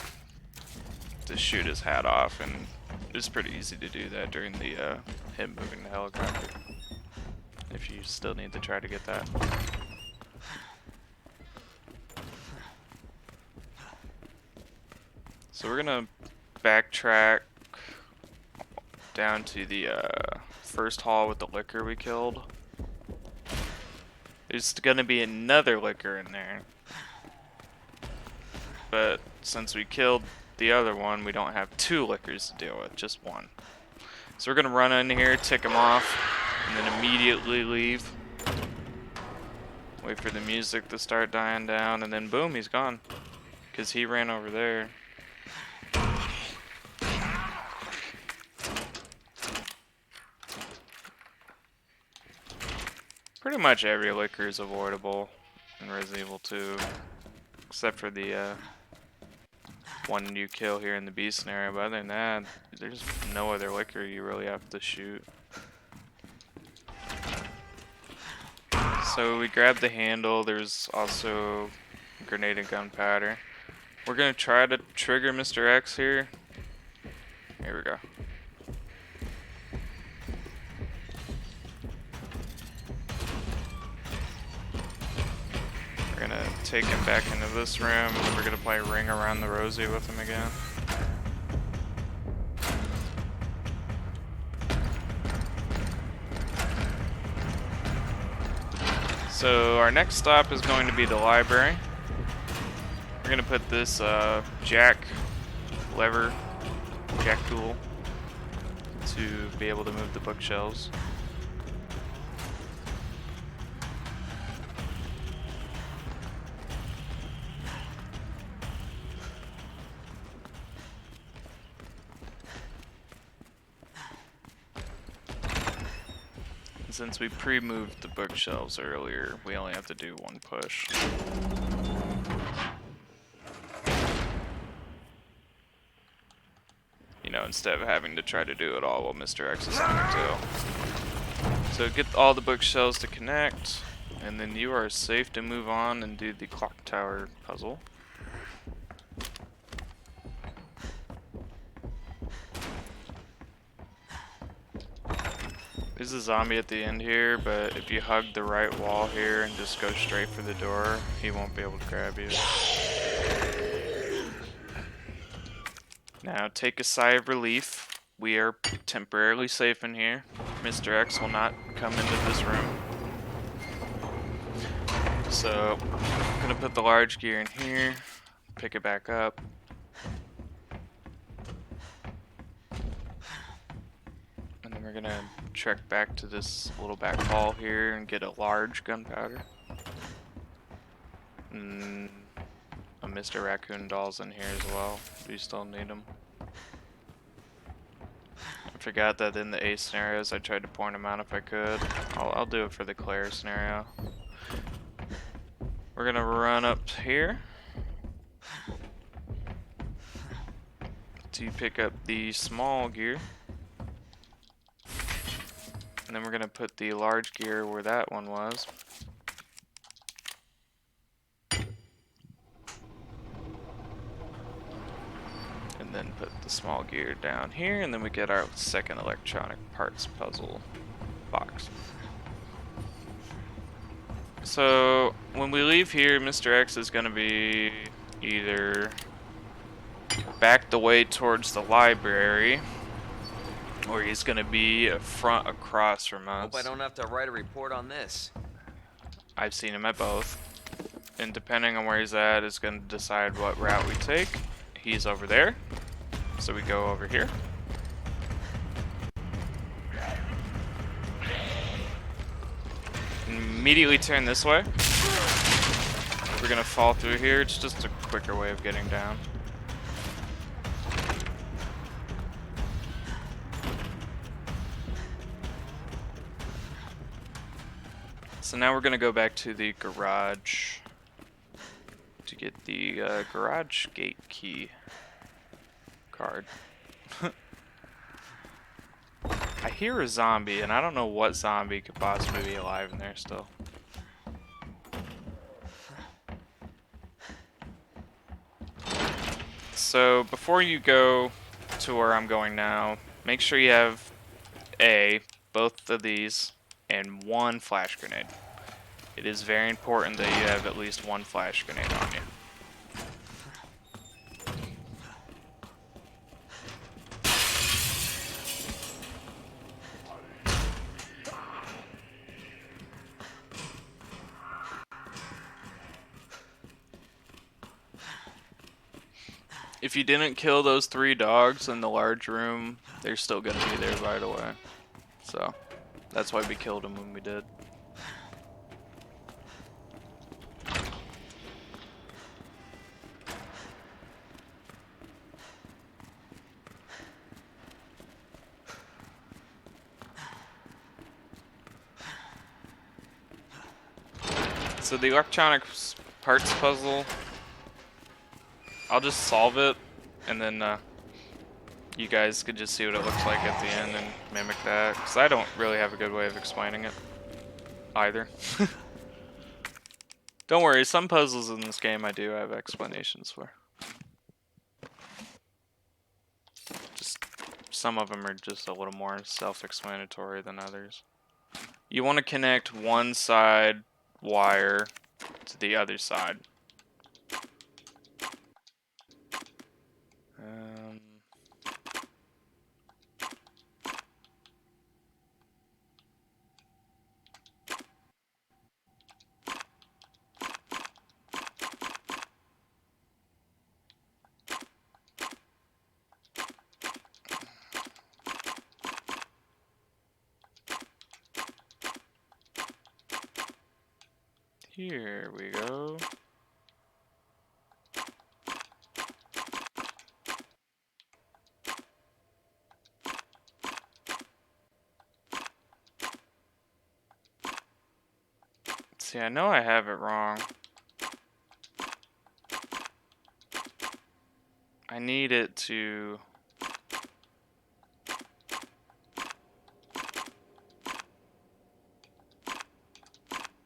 to shoot his hat off, and it's pretty easy to do that during the him moving the helicopter. If you still need to try to get that. So we're gonna backtrack down to the first hall with the liquor we killed. There's gonna be another liquor in there. But since we killed the other one, we don't have 2 liquors to deal with, just 1. So we're gonna run in here, tick him off, and then immediately leave. Wait for the music to start dying down, and then boom, he's gone. Because he ran over there. Pretty much every liquor is avoidable in Resident Evil 2, except for the one you kill here in the B scenario. But other than that, there's no other liquor you really have to shoot. So we grab the handle. There's also grenade and gunpowder. We're gonna try to trigger Mr. X here. Here we go. We're gonna take him back into this room, and then we're gonna play Ring Around the Rosie with him again. So our next stop is going to be the library. We're gonna put this jack tool to be able to move the bookshelves. Since we pre-moved the bookshelves earlier, we only have to do 1 push. You know, instead of having to try to do it all while Mr. X is on the tail. So get all the bookshelves to connect, and then you are safe to move on and do the clock tower puzzle. There's a zombie at the end here, but if you hug the right wall here and just go straight for the door, he won't be able to grab you. Now take a sigh of relief. We are temporarily safe in here. Mr. X will not come into this room. So I'm gonna put the large gear in here, pick it back up. And then we're gonna trek back to this little back hall here and get a large gunpowder. And a Mr. Raccoon doll's in here as well. We still need them. I forgot that in the A scenarios I tried to point them out if I could. I'll do it for the Claire scenario. We're gonna run up here to pick up the small gear. And then we're gonna put the large gear where that one was. And then put the small gear down here, and then we get our second electronic parts puzzle box. So when we leave here, Mr. X is gonna be either back the way towards the library, or he's gonna be a front across from us. Hope I don't have to write a report on this. I've seen him at both. And depending on where he's at is gonna decide what route we take. He's over there. So we go over here. Immediately turn this way. we're gonna fall through here. It's just a quicker way of getting down. So now we're gonna go back to the garage to get the garage gate key card. I hear a zombie, and I don't know what zombie could possibly be alive in there still. So before you go to where I'm going now, make sure you have both of these, and one flash grenade. It is very important that you have at least one flash grenade on you. If you didn't kill those 3 dogs in the large room, they're still gonna be there right away. So, that's why we killed them when we did. So the electronics parts puzzle, I'll just solve it, and then you guys could just see what it looks like at the end and mimic that, because I don't really have a good way of explaining it either. Don't worry, some puzzles in this game I do have explanations for. Just some of them are just a little more self-explanatory than others. You want to connect one side wire to the other side. Here we go. See, I know I have it wrong. I need it to...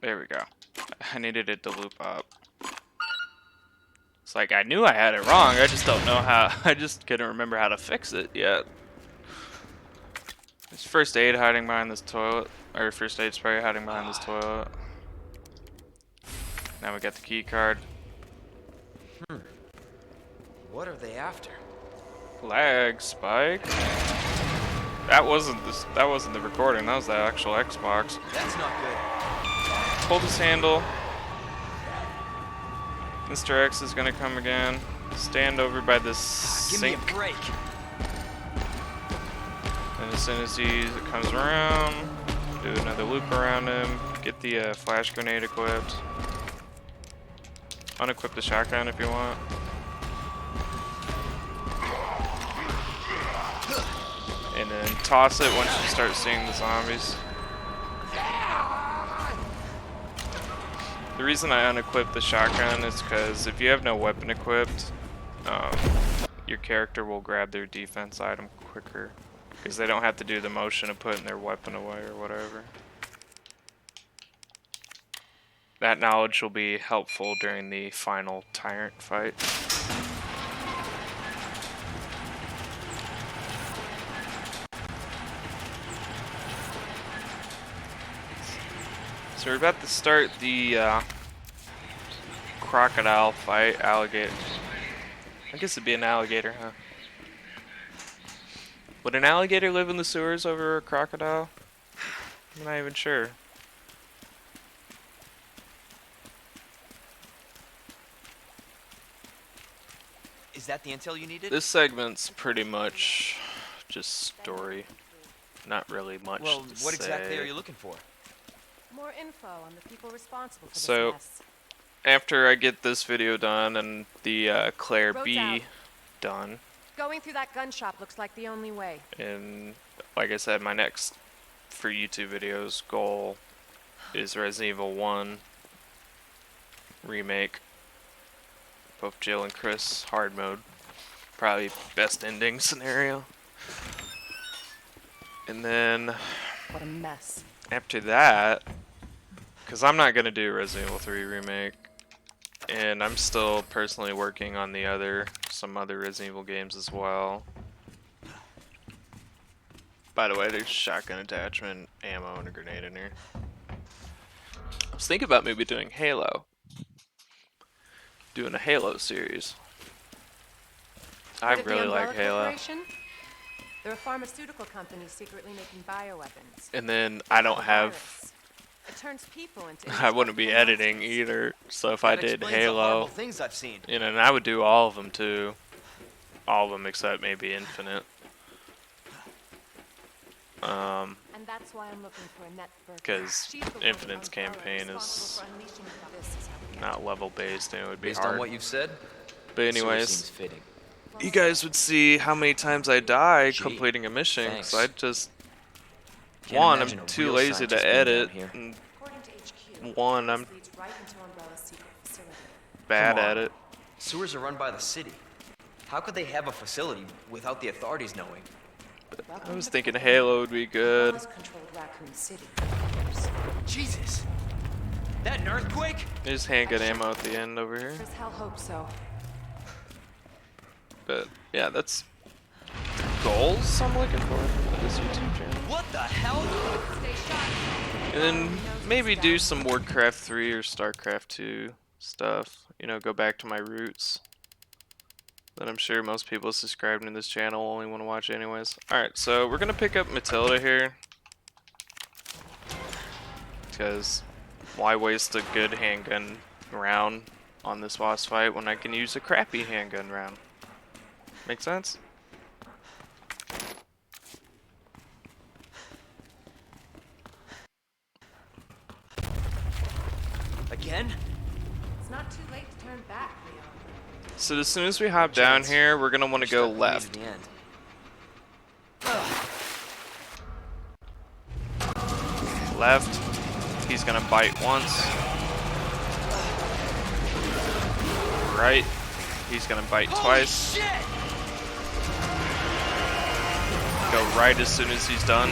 There we go. I needed it to loop up. It's like I knew I had it wrong, I just don't know how. I just couldn't remember how to fix it yet. There's first aid hiding behind this toilet. Or first aid spray hiding behind this toilet. Now we got the key card. What are they after? Lag spike. That wasn't the recording, that was the actual Xbox. That's not good. Hold his handle. Mr. X is gonna come again. Stand over by this Give sink. me a break. And as soon as he comes around, do another loop around him. Get the flash grenade equipped. Unequip the shotgun if you want. And then toss it once you start seeing the zombies. The reason I unequipped the shotgun is because if you have no weapon equipped, your character will grab their defense item quicker. Because they don't have to do the motion of putting their weapon away or whatever. That knowledge will be helpful during the final tyrant fight. So we're about to start the crocodile fight, alligator. I guess it'd be an alligator, huh? Would an alligator live in the sewers over a crocodile? I'm not even sure. Is that the intel you needed? This segment's pretty much just story. Not really much Well, to what exactly say. are you looking for? More info on the people responsible for So- this mess. after I get this video done and the Claire Road's B out. done, Going through that gun shop looks like the only way. and like I said, my next for YouTube videos goal is Resident Evil 1 remake. Both Jill and Chris, hard mode. Probably best ending scenario. And then What a mess. after that, because I'm not going to do Resident Evil 3 remake, and I'm still personally working on some other Resident Evil games as well. By the way, there's shotgun attachment, ammo, and a grenade in here. I was thinking about maybe doing Halo. Doing a Halo series. I Heard of the really like Umbrella Halo. Corporation? They're a pharmaceutical company secretly making bioweapons. And then I don't have... Virus. It turns people into I wouldn't be indestructible editing monsters. either, so if I That did explains the horrible Halo, things I've seen. you know, and I would do all of them too. All of them except maybe Infinite. And that's why I'm looking for Annette Burke. 'Cause She's the one Infinite's with Umbrella campaign is responsible for unleashing the- This is how we get not level based and it would be Based hard. on what you've said, But it sort of anyways, seems fitting. you guys would see how many times I die Gee, completing a mission, thanks. because I just... Can't One, imagine I'm a too real lazy scientist to being down edit, here. and According to HQ, one, I'm this leads right into Umbrella's secret facility. bad Come on. at it. Sewers are run by the city. How could they have a facility without the authorities knowing? I was thinking Halo would be good. Umbrella's controlled Raccoon City. Jesus! That an earthquake? There's handgun ammo at the end over here. Chris Hell hopes so. But yeah, that's goals I'm looking for this YouTube channel. What the hell? Stay sharp. And then maybe do some Warcraft 3 or StarCraft 2 stuff. You know, go back to my roots. That I'm sure most people subscribing to this channel only want to watch anyways. Alright, so we're gonna pick up Matilda here. Because why waste a good handgun round on this boss fight when I can use a crappy handgun round? Make sense? Again? It's not too late to turn back, Leon. So as soon as we hop down Chance. here, we're gonna want to go Stuck with me to left. the end. Left. He's gonna bite once. Right. He's gonna bite Holy twice. shit! Go right as soon as he's done.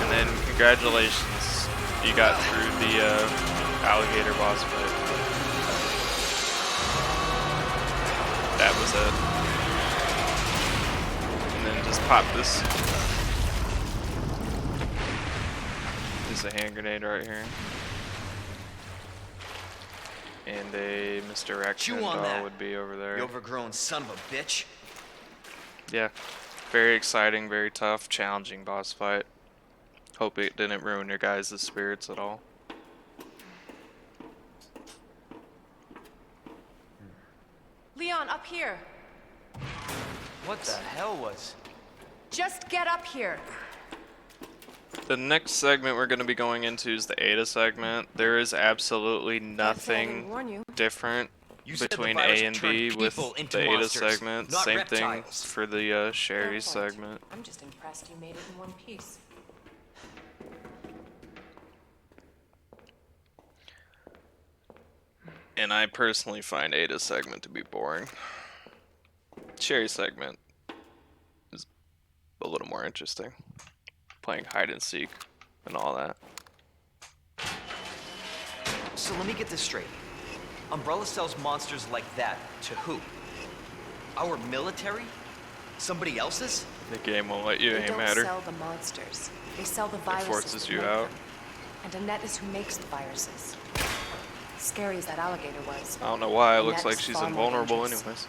And then congratulations, you got through the alligator boss fight. That was it. And then just pop this. There's a hand grenade right here. And a Mr. Raccoon Chew on doll that. would be over You there. overgrown son of a bitch. Yeah, very exciting, very tough, challenging boss fight. Hope it didn't ruin your guys' spirits at all. Leon, up here. What the hell was? Just get up here. The next segment we're going to be going into is the Ada segment. There is absolutely Can't say I didn't nothing warn you. different You said the between virus A and turned B with people into the Ada monsters, segment. not Same thing reptiles. for the Sherry Fair point. segment. I'm just impressed you made it in one piece. And I personally find Ada's segment to be boring. Sherry segment is a little more interesting. Playing hide and seek and all that. So let me get this straight. Umbrella sells monsters like that to who? Our military? Somebody else's? The game won't let you They aim don't at her. sell the monsters. They sell the It viruses. forces that you make out. them. And Annette is who makes the viruses. Scary as that alligator was. I don't know why, it And looks that like is she's far more invulnerable dangerous. anyways.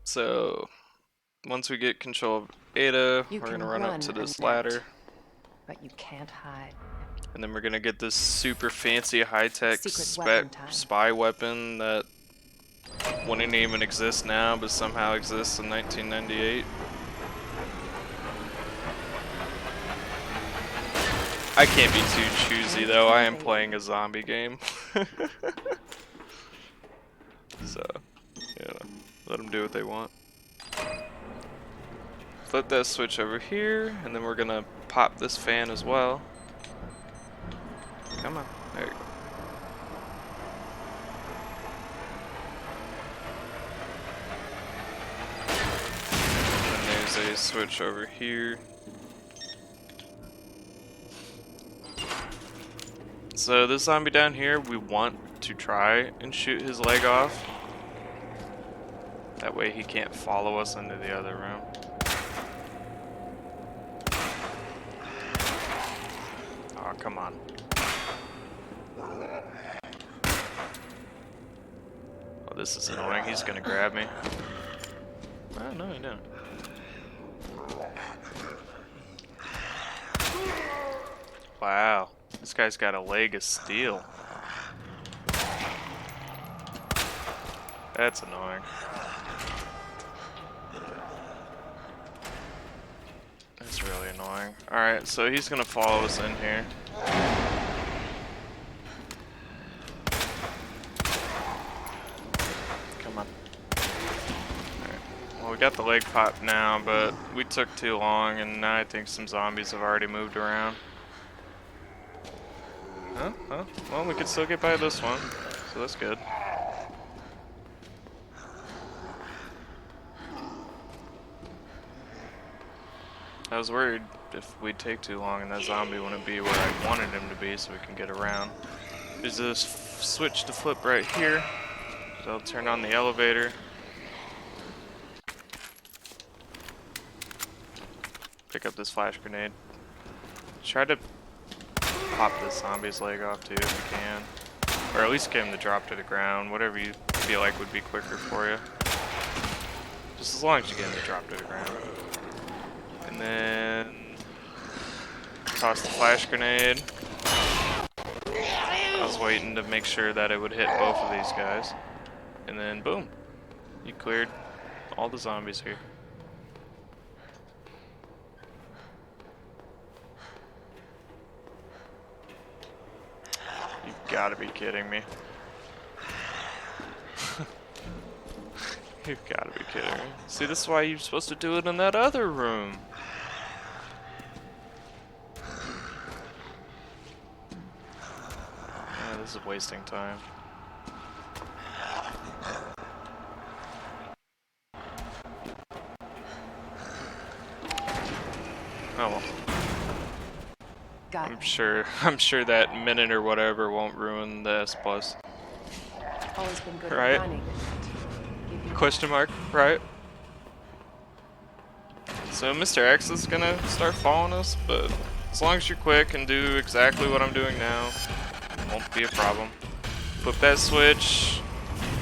So, once we get control of Ada, You we're can gonna run up run, to this Annette. ladder. But you can't hide. And then we're gonna get this super fancy high-tech Secret weapon time. spy weapon that wouldn't even exist now, but somehow exists in 1998. I can't be too choosy though, I am playing a zombie game. So, yeah, let them do what they want. Flip that switch over here, and then we're gonna pop this fan as well. Come on, there you go. And then there's a switch over here. So this zombie down here, we want to try and shoot his leg off. That way he can't follow us into the other room. Oh, come on. Oh, this is annoying. He's gonna grab me. Oh, no, he didn't. Wow. This guy's got a leg of steel. That's annoying. That's really annoying. Alright, so he's gonna follow us in here. Come on. Alright. Well, we got the leg pop now, but we took too long, and now I think some zombies have already moved around. Huh? Huh? Well, we could still get by this one, so that's good. I was worried if we'd take too long and that zombie wouldn't be where I wanted him to be so we can get around. There's this switch to flip right here. So I'll turn on the elevator. Pick up this flash grenade. Try to pop this zombie's leg off too if you can. Or at least get him to drop to the ground. Whatever you feel like would be quicker for you. Just as long as you get him to drop to the ground. And then toss the flash grenade. I was waiting to make sure that it would hit both of these guys. And then boom. You cleared all the zombies here. You've gotta be kidding me. You've gotta be kidding me. See, this is why you're supposed to do it in that other room. This is wasting time. Oh well. Got it. I'm sure that minute or whatever won't ruin the S+. Always been good Right. at running. Give you Question mark, right? So Mr. X is gonna start following us, but as long as you're quick and do exactly what I'm doing now, it won't be a problem. Flip that switch,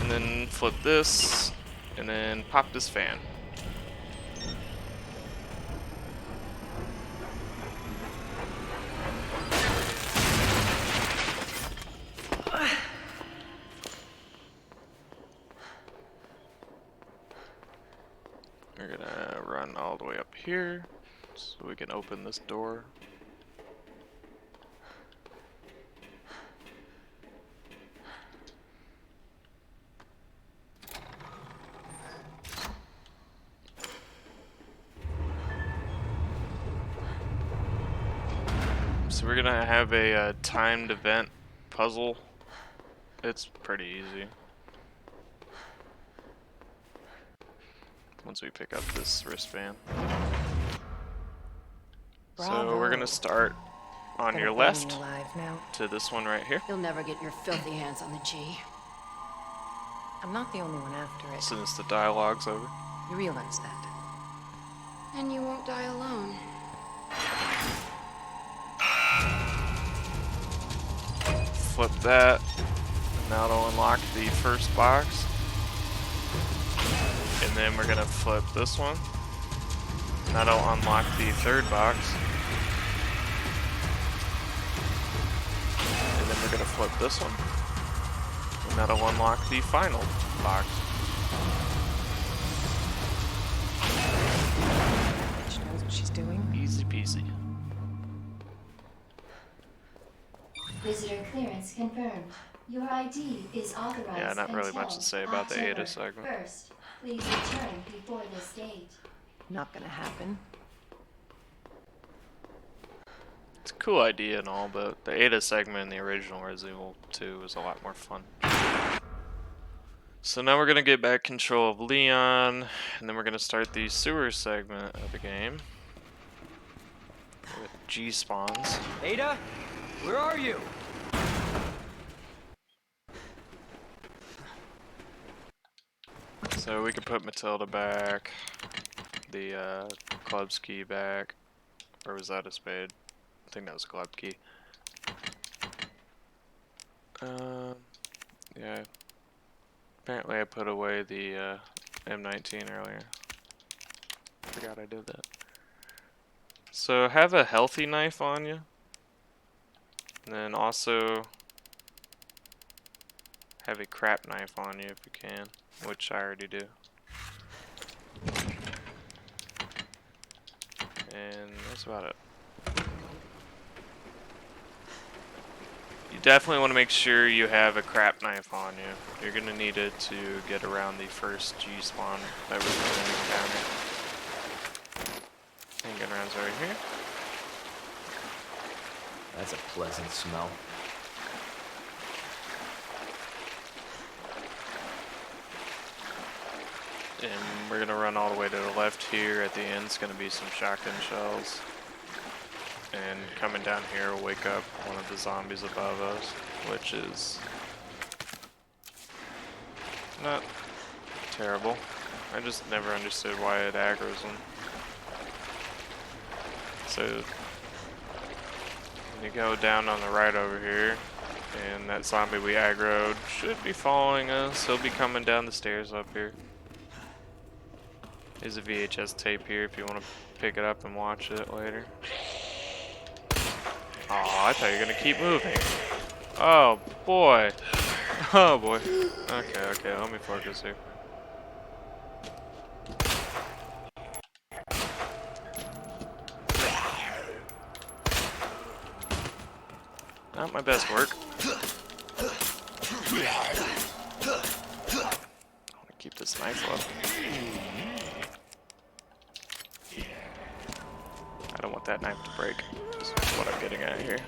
and then flip this, and then pop this fan. We're gonna run all the way up here so we can open this door. So we're gonna have a timed event puzzle. It's pretty easy. Once we pick up this wristband. So we're gonna start on Gonna your burn left you alive now. to this one right here. You'll never get your filthy hands on the G. I'm not the only one after it. As soon as the dialogue's over. You realize that? And you won't die alone. Flip that. And now it'll unlock the first box. And then we're gonna flip this one. And that'll unlock the third box. flip this one. And that'll unlock the final box. She knows what she's doing. Easy peasy. Visitor clearance confirmed. Your ID is authorized. Yeah, not really much to say about the Ada October segment. 1st. Please return before this date. Not gonna happen. It's a cool idea and all, but the Ada segment in the original Resident Evil 2 was a lot more fun. So now we're gonna get back control of Leon, and then we're gonna start the sewer segment of the game with G spawns. Ada, where are you? So we could put Matilda back, the club's key back, or was that a spade? I think that was a club key. Yeah. Apparently I put away the M19 earlier. Forgot I did that. So have a healthy knife on you. And then also have a crap knife on you if you can, which I already do. And that's about it. You definitely want to make sure you have a crap knife on you. You're going to need it to get around the first G spawn that we're going to encounter. Handgun rounds right here. That's a pleasant smell. And we're going to run all the way to the left here. At the end is going to be some shotgun shells. And coming down here will wake up one of the zombies above us, which is not terrible. I just never understood why it aggroes them. So you go down on the right over here, and that zombie we aggroed should be following us. He'll be coming down the stairs up here. There's a VHS tape here if you want to pick it up and watch it later. Oh, I thought you were gonna keep moving. Oh boy. Oh boy. Okay, let me focus here. Not my best work. I want to keep this knife low. I don't want that knife to break. Is what I'm getting at here.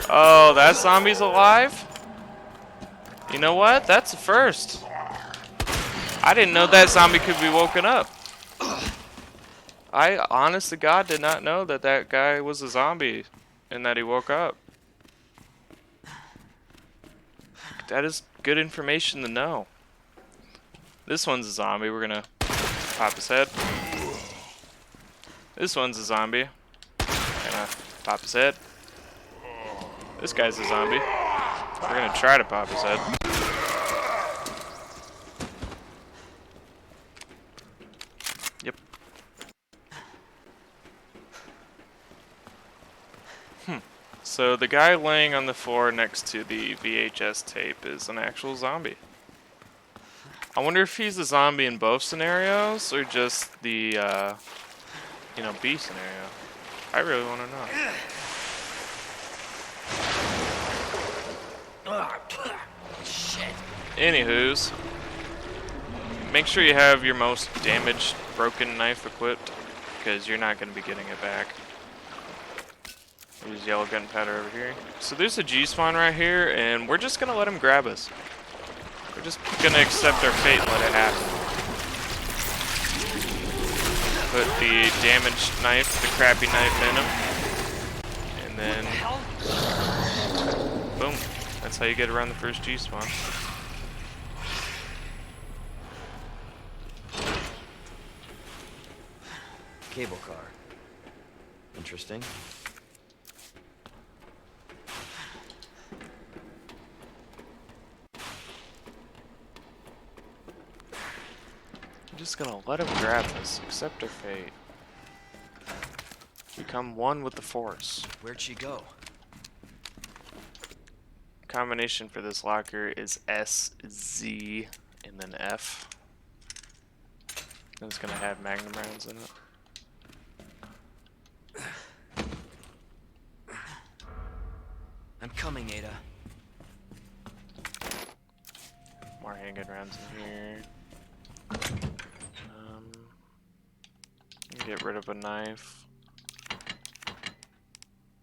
Oh, that zombie's alive? You know what? That's a first. I didn't know that zombie could be woken up. I, honest to God, did not know that that guy was a zombie and that he woke up. That is good information to know. This one's a zombie. We're gonna pop his head. This one's a zombie. Gonna pop his head. This guy's a zombie. We're gonna try to pop his head. Yep. So the guy laying on the floor next to the VHS tape is an actual zombie. I wonder if he's a zombie in both scenarios or just the, B scenario. I really want to know. Shit. Anywho's, make sure you have your most damaged, broken knife equipped, because you're not going to be getting it back. There's yellow gunpowder over here. So there's a G-spawn right here, and we're just going to let him grab us. We're just going to accept our fate and let it happen. Put the damaged knife, the crappy knife in him, and then boom. That's how you get around the first G-spawn. Cable car. Interesting. I'm just gonna let him grab us, accept our fate. Become one with the Force. Where'd she go? Combination for this locker is SZ and then F. And it's gonna have magnum rounds in it. I'm coming, Ada. More handgun rounds in here. Get rid of a knife.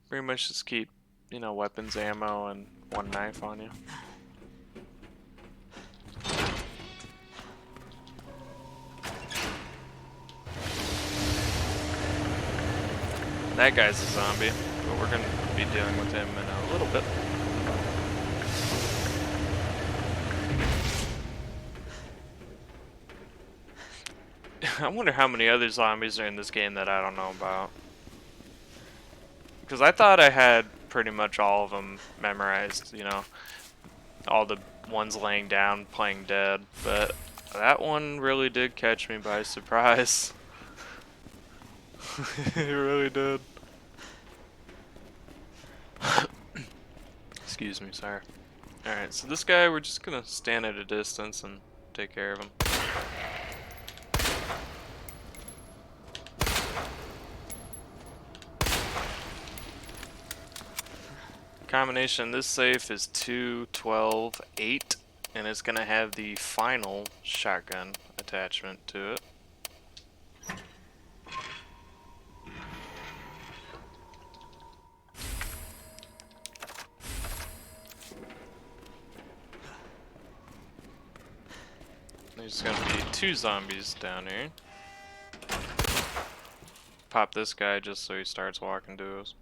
Pretty much just keep, you know, weapons, ammo, and one knife on you. That guy's a zombie, but we're gonna be dealing with him in a little bit. I wonder how many other zombies are in this game that I don't know about. Because I thought I had pretty much all of them memorized, you know. All the ones laying down, playing dead. But that one really did catch me by surprise. It really did. Excuse me, sorry. Alright, so this guy, we're just gonna stand at a distance and take care of him. Combination, this safe is 2, 12, 8, and it's gonna have the final shotgun attachment to it. There's gonna be 2 zombies down here. Pop this guy just so he starts walking to us.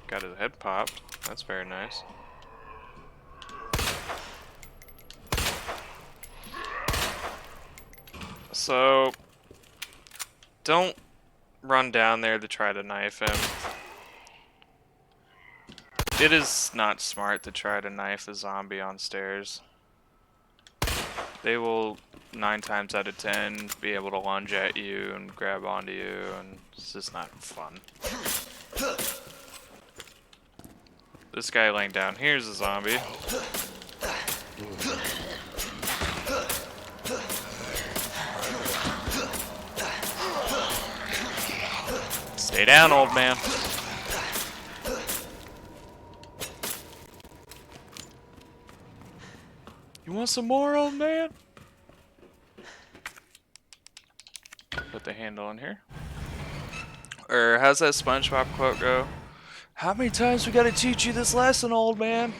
Got his head popped. That's very nice. So, don't run down there to try to knife him. It is not smart to try to knife a zombie on stairs. They will 9 times out of 10 be able to lunge at you and grab onto you, and it's just not fun. This guy laying down here is a zombie. Stay down, old man. You want some more, old man? Put the handle in here. Or how's that SpongeBob quote go? How many times we gotta teach you this lesson, old man?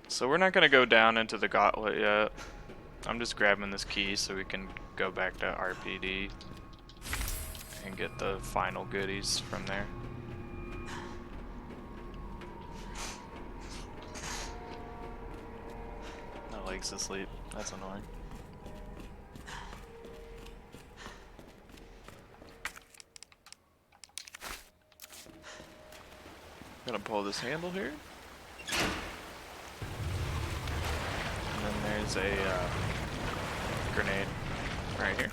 So we're not gonna go down into the gauntlet yet. I'm just grabbing this key so we can go back to RPD and get the final goodies from there. My leg's asleep. That's annoying. Gonna pull this handle here. And then there's a grenade right here.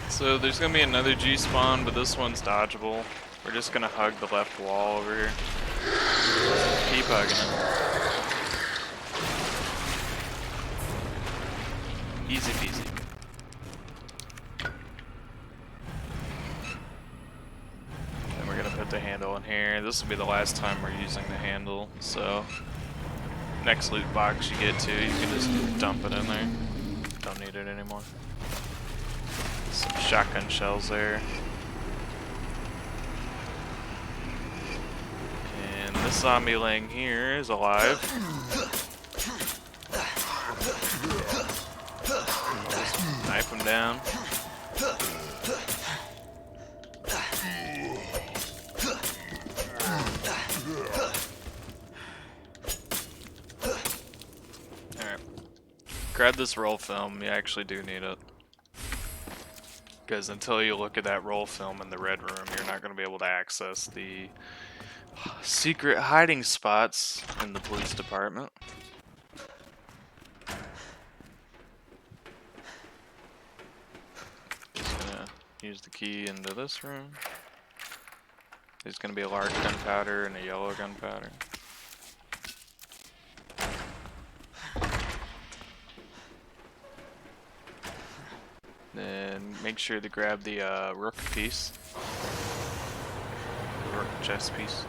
So there's gonna be another G spawn, but this one's dodgeable. We're just gonna hug the left wall over here. Keep hugging it. Easy peasy. Then we're gonna put the handle in here. This will be the last time we're using the handle, so next loot box you get to, you can just dump it in there. Don't need it anymore. Some shotgun shells there. And this zombie laying here is alive. Just knife him down. Alright. Grab this roll film, you actually do need it. Because until you look at that roll film in the red room, you're not going to be able to access the secret hiding spots in the police department. Just gonna use the key into this room. There's gonna be a large gunpowder and a yellow gunpowder. Then make sure to grab the rook piece. The rook chess piece.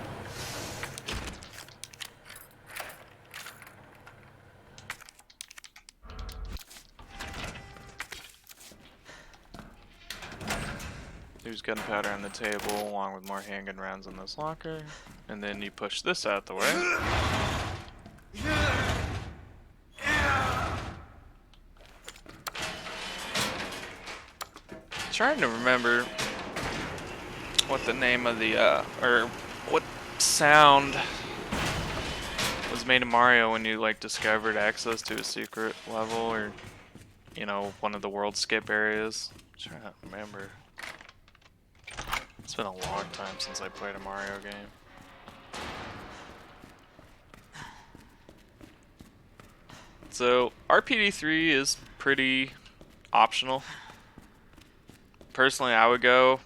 There's gunpowder on the table along with more handgun rounds in this locker. And then you push this out the way. Trying to remember what the name of the or what sound was made in Mario when you like discovered access to a secret level, or you know, one of the world skip areas. I'm trying to remember. It's been a long time since I played a Mario game. So RPD3 is pretty optional. Personally, I would go,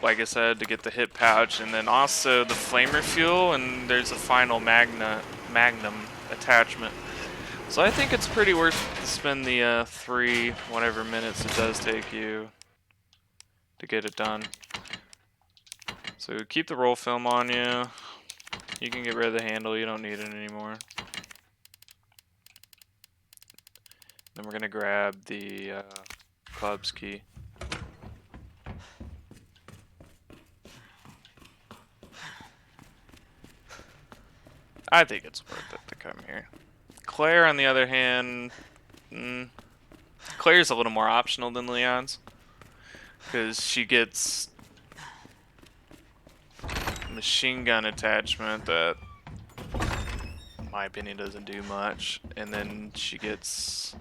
like I said, to get the hit pouch, and then also the flamer fuel, and there's a final magnum attachment. So I think it's pretty worth to spend the 3 whatever minutes it does take you to get it done. So keep the roll film on you. You can get rid of the handle, you don't need it anymore. Then we're gonna grab the club's key. I think it's worth it to come here. Claire, on the other hand, Claire's a little more optional than Leon's, because she gets a machine gun attachment that, in my opinion, doesn't do much, and then she gets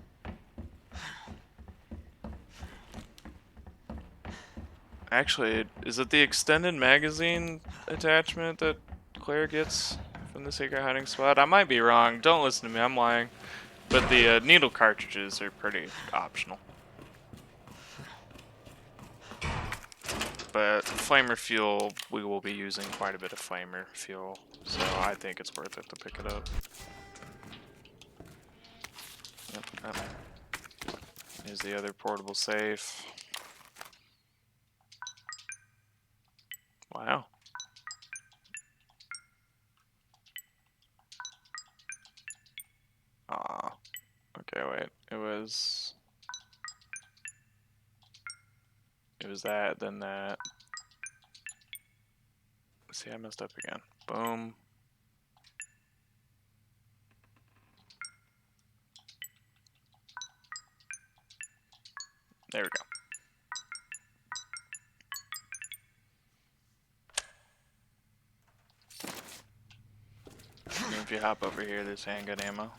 actually, is it the extended magazine attachment that Claire gets from the secret hiding spot? I might be wrong. Don't listen to me. I'm lying. But the needle cartridges are pretty optional. But flamer fuel, we will be using quite a bit of flamer fuel, so I think it's worth it to pick it up. Yep. Here's the other portable safe. Wow. Ah. Okay, wait. It was that, then that. See, I messed up again. Boom. There we go. And if you hop over here, there's handgun ammo.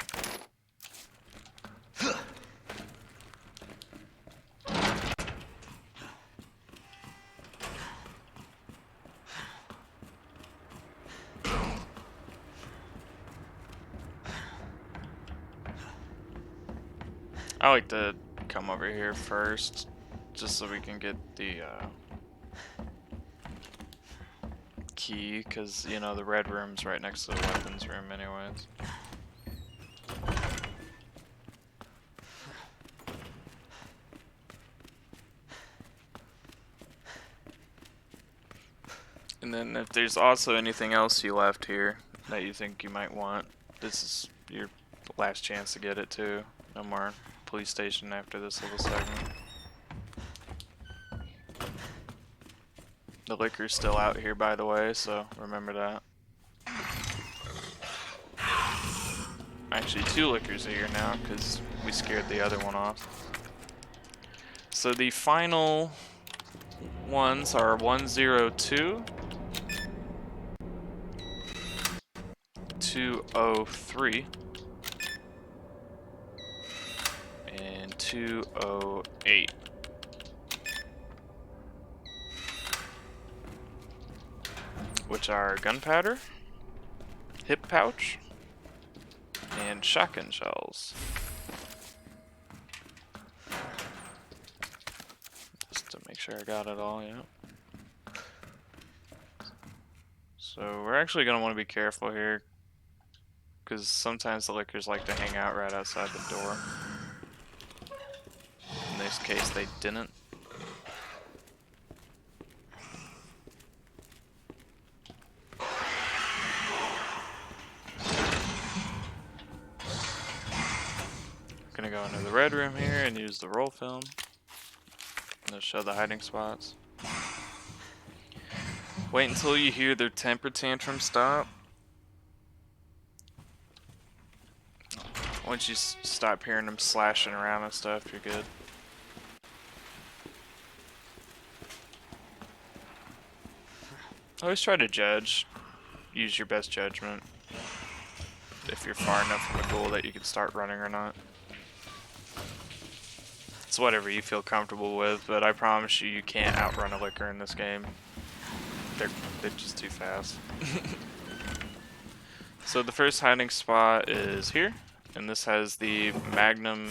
I like to come over here first, just so we can get the key, because, you know, the red room's right next to the weapons room anyways. And then if there's also anything else you left here that you think you might want, this is your last chance to get it too. No more police station after this little segment. The liquor's still out here, by the way, so remember that. Actually, 2 liquors are here now because we scared the other one off. So the final ones are 102, 203, and 208. which are gunpowder, hip pouch, and shotgun shells. Just to make sure I got it all, yeah. So we're actually going to want to be careful here, because sometimes the lickers like to hang out right outside the door. In this case, they didn't. Gonna go into the red room here and use the roll film. And they'll show the hiding spots. Wait until you hear their temper tantrum stop. Once you stop hearing them slashing around and stuff, you're good. Always try to judge. Use your best judgment. If you're far enough from a goal that you can start running or not. It's whatever you feel comfortable with, but I promise you, you can't outrun a licker in this game. They're just too fast. So the first hiding spot is here, and this has the Magnum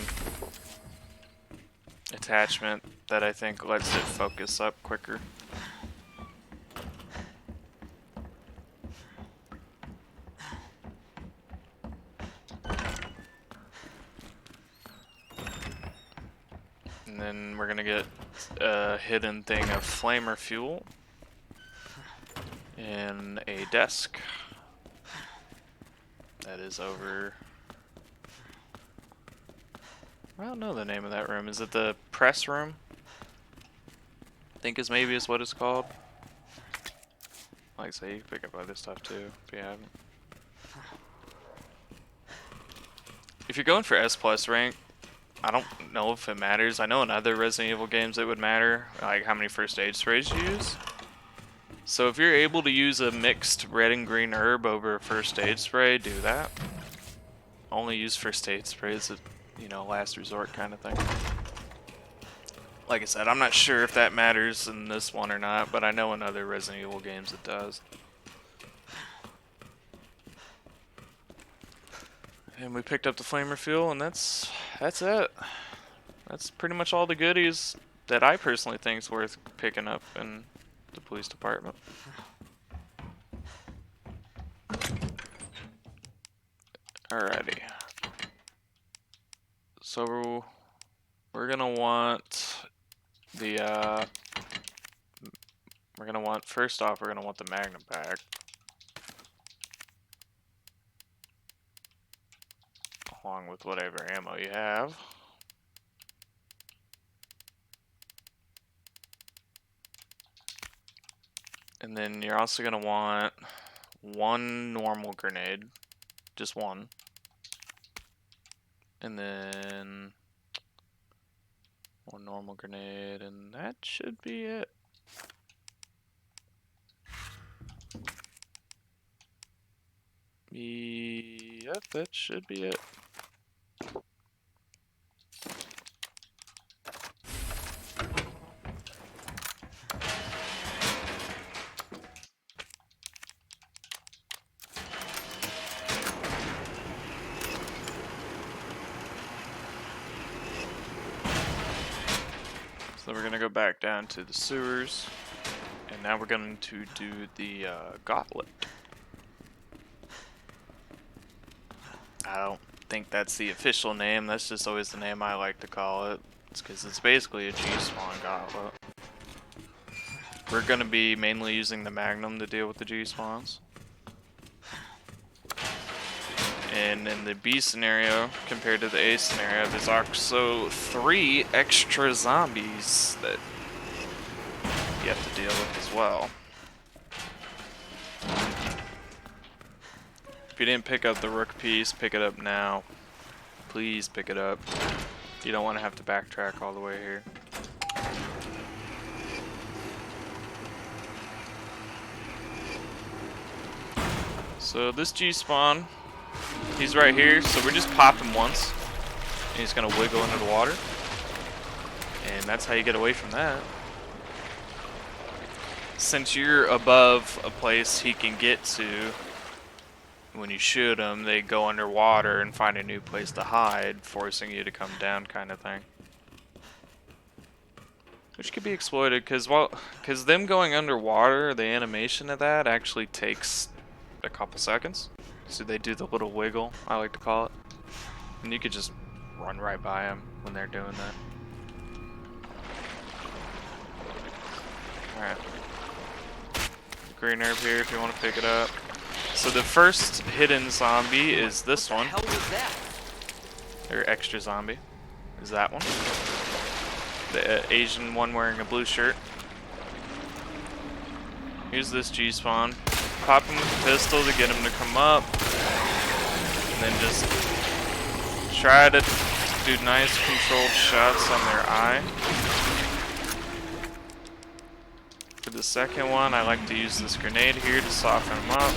attachment that I think lets it focus up quicker. And then we're gonna get a hidden thing of flamer fuel and a desk that is over. I don't know the name of that room. Is it the press room? I think is what it's called. Like I say, you can pick up other stuff too if you haven't. If you're going for S+ rank, I don't know if it matters. I know in other Resident Evil games it would matter, like how many first aid sprays you use. So if you're able to use a mixed red and green herb over a first aid spray, do that. Only use first aid sprays, you know, last resort kind of thing. Like I said, I'm not sure if that matters in this one or not, but I know in other Resident Evil games it does. And we picked up the flamer fuel, and that's it. That's pretty much all the goodies that I personally think is worth picking up in the police department. Alrighty. So we're gonna want the first off, we're gonna want the Magnum pack. Along with whatever ammo you have. And then you're also going to want one normal grenade. Just one. And then one normal grenade, and that should be it. Yep, that should be it. So we're going to go back down to the sewers, and now we're going to do the gauntlet. I don't think that's the official name, that's just always the name I like to call it. It's because it's basically a G-spawn gauntlet. We're going to be mainly using the Magnum to deal with the G-spawns. And in the B scenario, compared to the A scenario, there's also 3 extra zombies that you have to deal with as well. If you didn't pick up the Rook piece, pick it up now. Please pick it up. You don't want to have to backtrack all the way here. So this G-spawn, he's right here, so we're just popping once. And he's gonna wiggle into the water. And that's how you get away from that. since you're above a place he can get to, when you shoot them, they go underwater and find a new place to hide, forcing you to come down, kind of thing. Which could be exploited, because them going underwater, the animation of that actually takes a couple seconds. So they do the little wiggle, I like to call it. And you could just run right by them when they're doing that. Alright. Green herb here if you want to pick it up. So the first hidden zombie is this one. What the hell was that? Or extra zombie. Is that one. The Asian one wearing a blue shirt. Here's this G-spawn. Pop him with the pistol to get him to come up. And then just try to do nice controlled shots on their eye. For the second one, I like to use this grenade here to soften him up.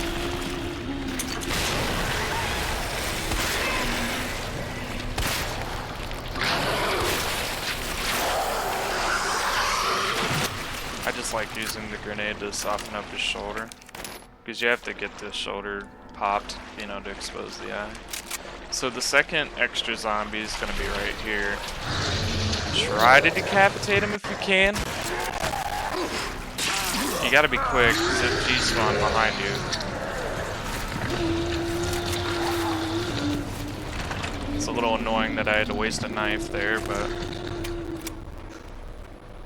I just like using the grenade to soften up his shoulder, because you have to get the shoulder popped, you know, to expose the eye. So the second extra zombie is going to be right here. Try to decapitate him if you can. You gotta be quick, because if G-spawn behind you. It's a little annoying that I had to waste a knife there, but...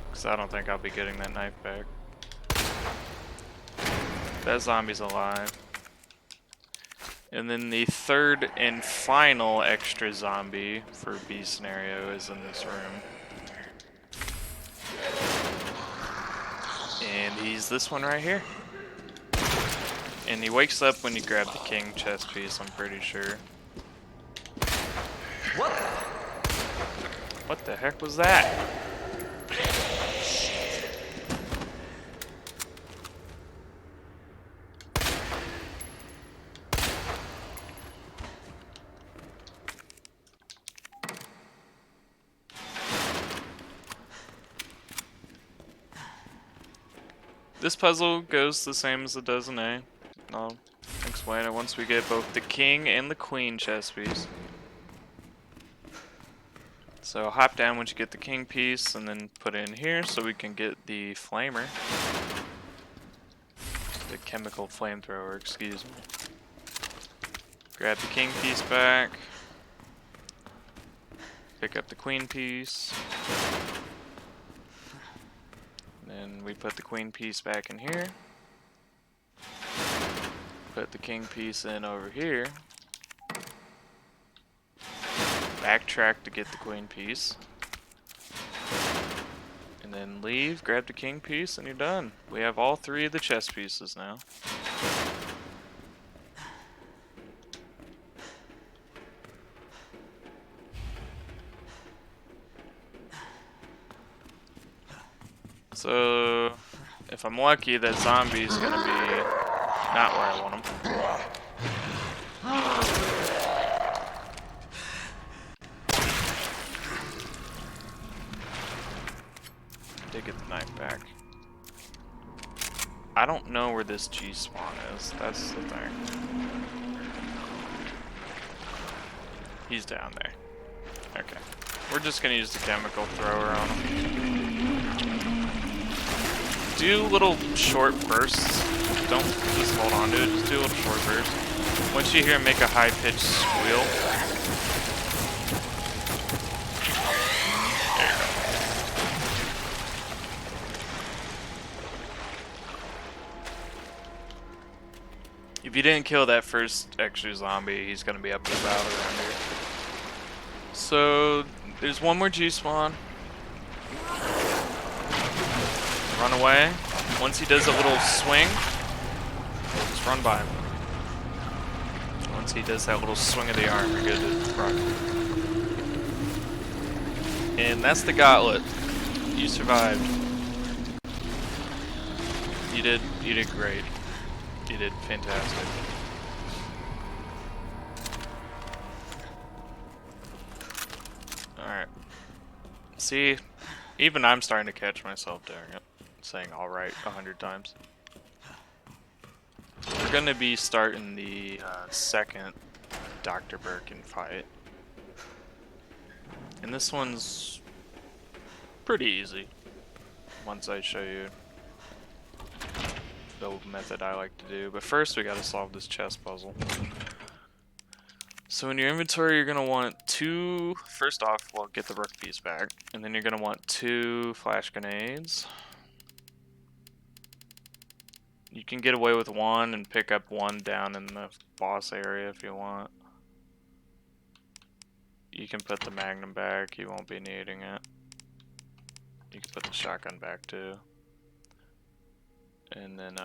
because I don't think I'll be getting that knife back. That zombie's alive. And then the third and final extra zombie for B scenario is in this room. And he's this one right here. And he wakes up when you grab the king chest piece, I'm pretty sure. What? What the heck was that? This puzzle goes the same as it does in A. I'll explain it once we get both the king and the queen chest piece. So hop down once you get the king piece and then put it in here so we can get the flamer. The chemical flamethrower, excuse me. Grab the king piece back. Pick up the queen piece. Then we put the queen piece back in here. Put the king piece in over here. Backtrack to get the queen piece. And then leave, grab the king piece, and you're done. We have all three of the chess pieces now. So, if I'm lucky, that zombie's gonna be not where I want him. Did get the knife back. I don't know where this G-spawn is. That's the thing. He's down there. Okay. We're just gonna use the chemical thrower on him. Do little short bursts. Don't just hold on to it, just do a little short burst. Once you hear him make a high-pitched squeal, there you go. If you didn't kill that first extra zombie, he's gonna be up and about around here. So, there's one more G-spawn. Run away. Once he does a little swing, just run by him. Once he does that little swing of the arm, you're good to run. And that's the gauntlet. You survived. You did great. You did fantastic. Alright. See, even I'm starting to catch myself doing it. saying alright 100 times. We're gonna be starting the second Dr. Birkin fight. And this one's pretty easy once I show you the method I like to do. But first we gotta solve this chess puzzle. So in your inventory you're gonna want two, first off, well, get the rook piece back. And then you're gonna want 2 flash grenades. You can get away with 1 and pick up 1 down in the boss area if you want. You can put the magnum back, you won't be needing it. You can put the shotgun back too. And then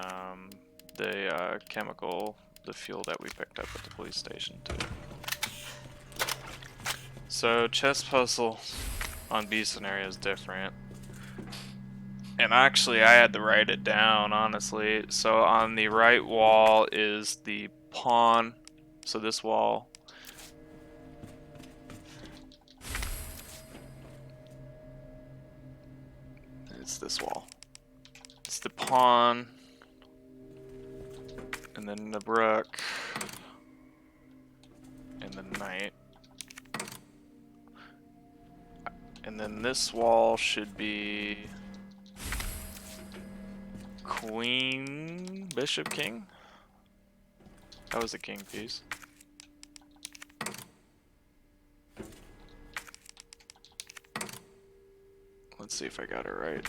the chemical, the fuel that we picked up at the police station too. So chess puzzle on B scenario is different. And actually I had to write it down, honestly. So on the right wall is the pawn. So this wall. It's this wall. It's the pawn. And then the rook. And the knight. And then this wall should be queen, bishop, king. That was a king piece. Let's see if I got it right.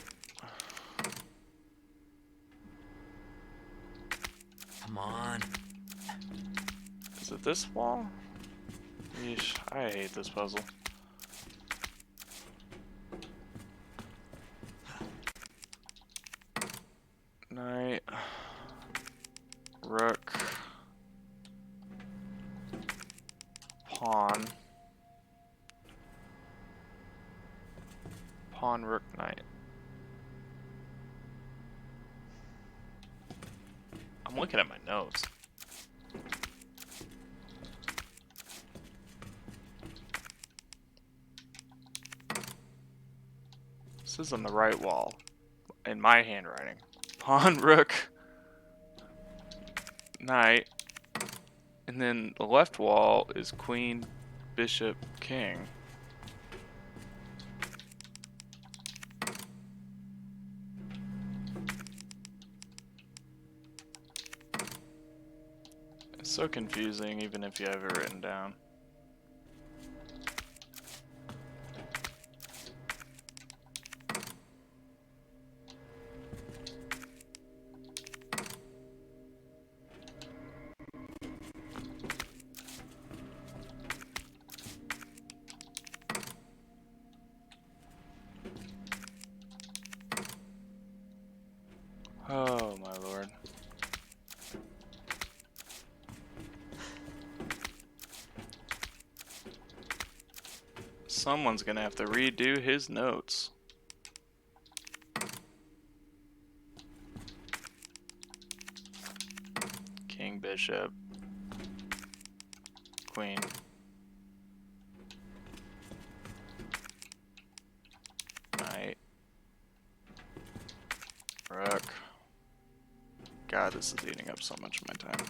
Come on. Is it this wall? Yeesh, I hate this puzzle. Knight, rook, pawn, pawn, rook, knight. I'm looking at my notes. This is on the right wall, in my handwriting. Pawn, rook, knight, and then the left wall is queen, bishop, king. It's so confusing even if you have it written down. Oh my lord. Someone's gonna have to redo his notes. King, bishop, queen. Knight. Rook. God, this is eating up so much of my time.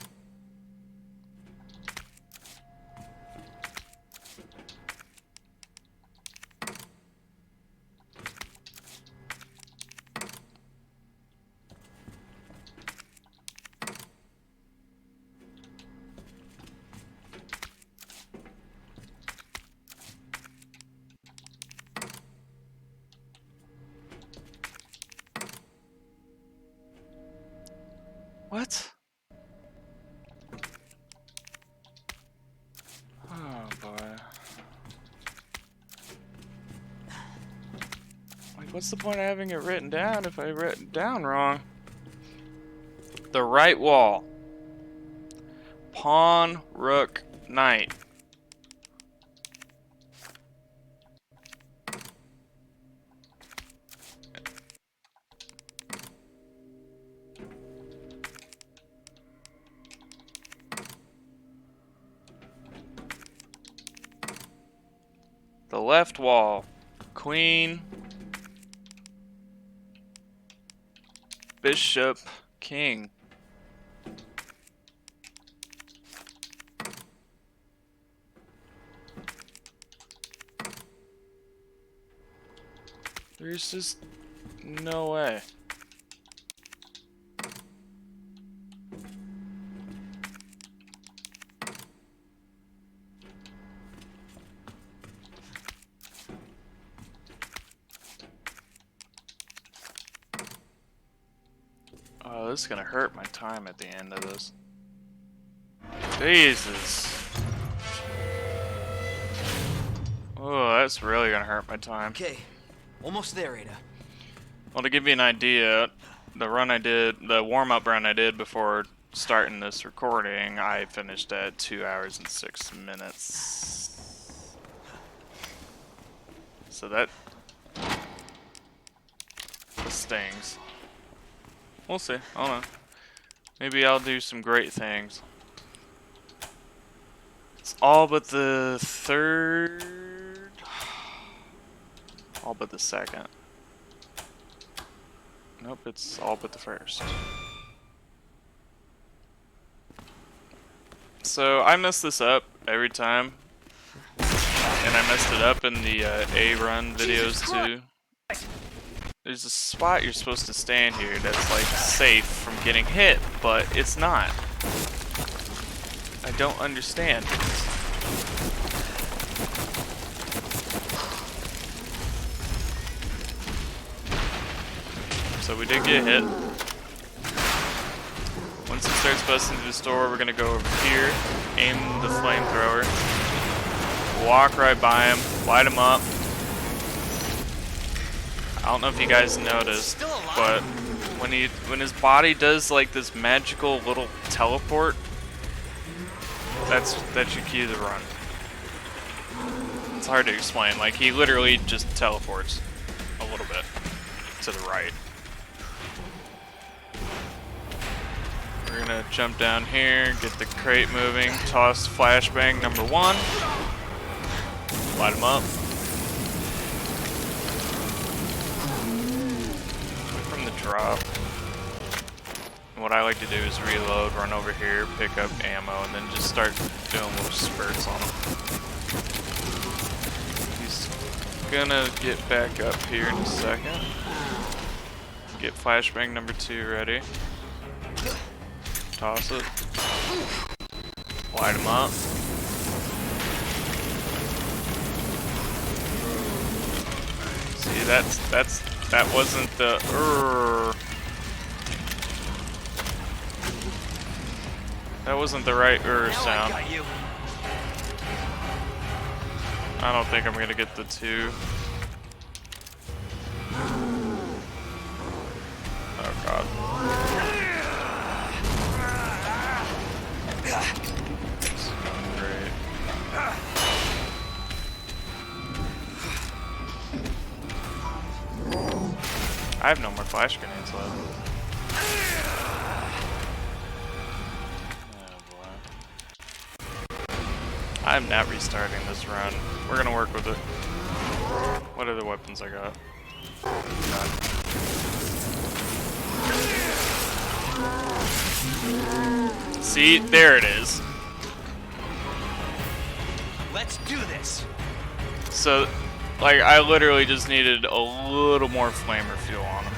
What? Oh boy. Like, what's the point of having it written down if I wrote it down wrong? The right wall. Pawn, rook, knight. The left wall. Queen. Bishop King. There's just no way. Oh, this is gonna hurt my time at the end of this. Jesus. Oh, that's really gonna hurt my time. Okay, almost there, Ada. Well, to give you an idea, the warm-up run I did before starting this recording, I finished at 2 hours and 6 minutes. So that stings. We'll see. I don't know. Maybe I'll do some great things. It's all but the third. All but the second. Nope, it's all but the first. So I mess this up every time. And I messed it up in the A run videos too. There's a spot you're supposed to stand here that's like safe from getting hit, but it's not. I don't understand. So we did get hit. Once he starts busting through the door, we're gonna go over here, aim the flamethrower, walk right by him, light him up. I don't know if you guys noticed, but when his body does like this magical little teleport, that's your cue to run. It's hard to explain. Like he literally just teleports a little bit to the right. We're gonna jump down here, get the crate moving, toss flashbang number 1, light him up. From the drop. And what I like to do is reload, run over here, pick up ammo, and then just start doing little spurts on him. He's gonna get back up here in a second. Get flashbang number 2 ready. Toss it. Light him up. See, that wasn't the that wasn't the right sound. I don't think I'm gonna get the 2. Oh god. This is going great. I have no more flash grenades left. Oh boy. I'm not restarting this run. We're gonna work with it. What are the weapons I got? None. See, there it is. Let's do this. So, like, I literally just needed a little more flamer fuel on him.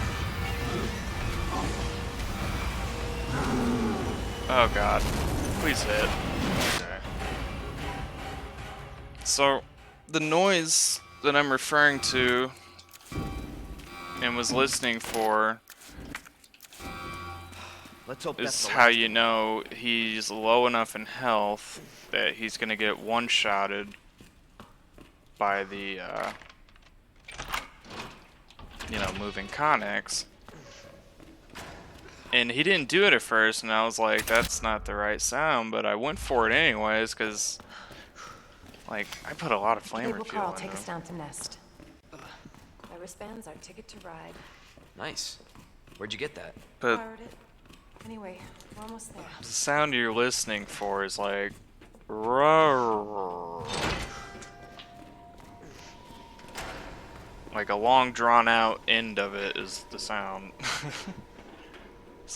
Oh god. Please hit. Okay. So, the noise that I'm referring to and was listening for Let's hope that's is the how last. you know he's low enough in health that he's gonna get one-shotted by the, you know, moving Connex. And he didn't do it at first, and I was like, that's not the right sound, but I went for it anyways, because, like, I put a lot of flamer Cable fuel car will into take him. us down to Nest. My wristband's our ticket to ride. Nice. Where'd you get that? But Borrowed it. Anyway, we're almost there. the sound you're listening for is like, like a long drawn out end of it is the sound.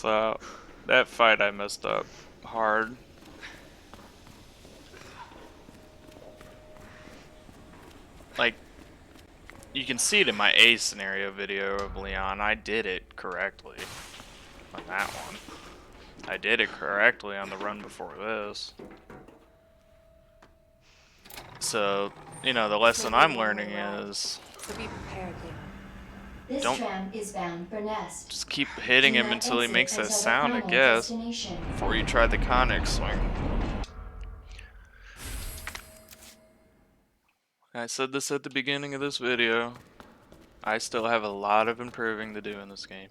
So, that fight I messed up hard. Like, you can see it in my A scenario video of Leon. I did it correctly on that one. I did it correctly on the run before this. So, you know, the lesson I'm learning is So be prepared, Leon. This Don't- tram is bound for Nest. just keep hitting Do him not until he exit makes that until the sound, I final guess, destination. before you try the conic swing. I said this at the beginning of this video. I still have a lot of improving to do in this game.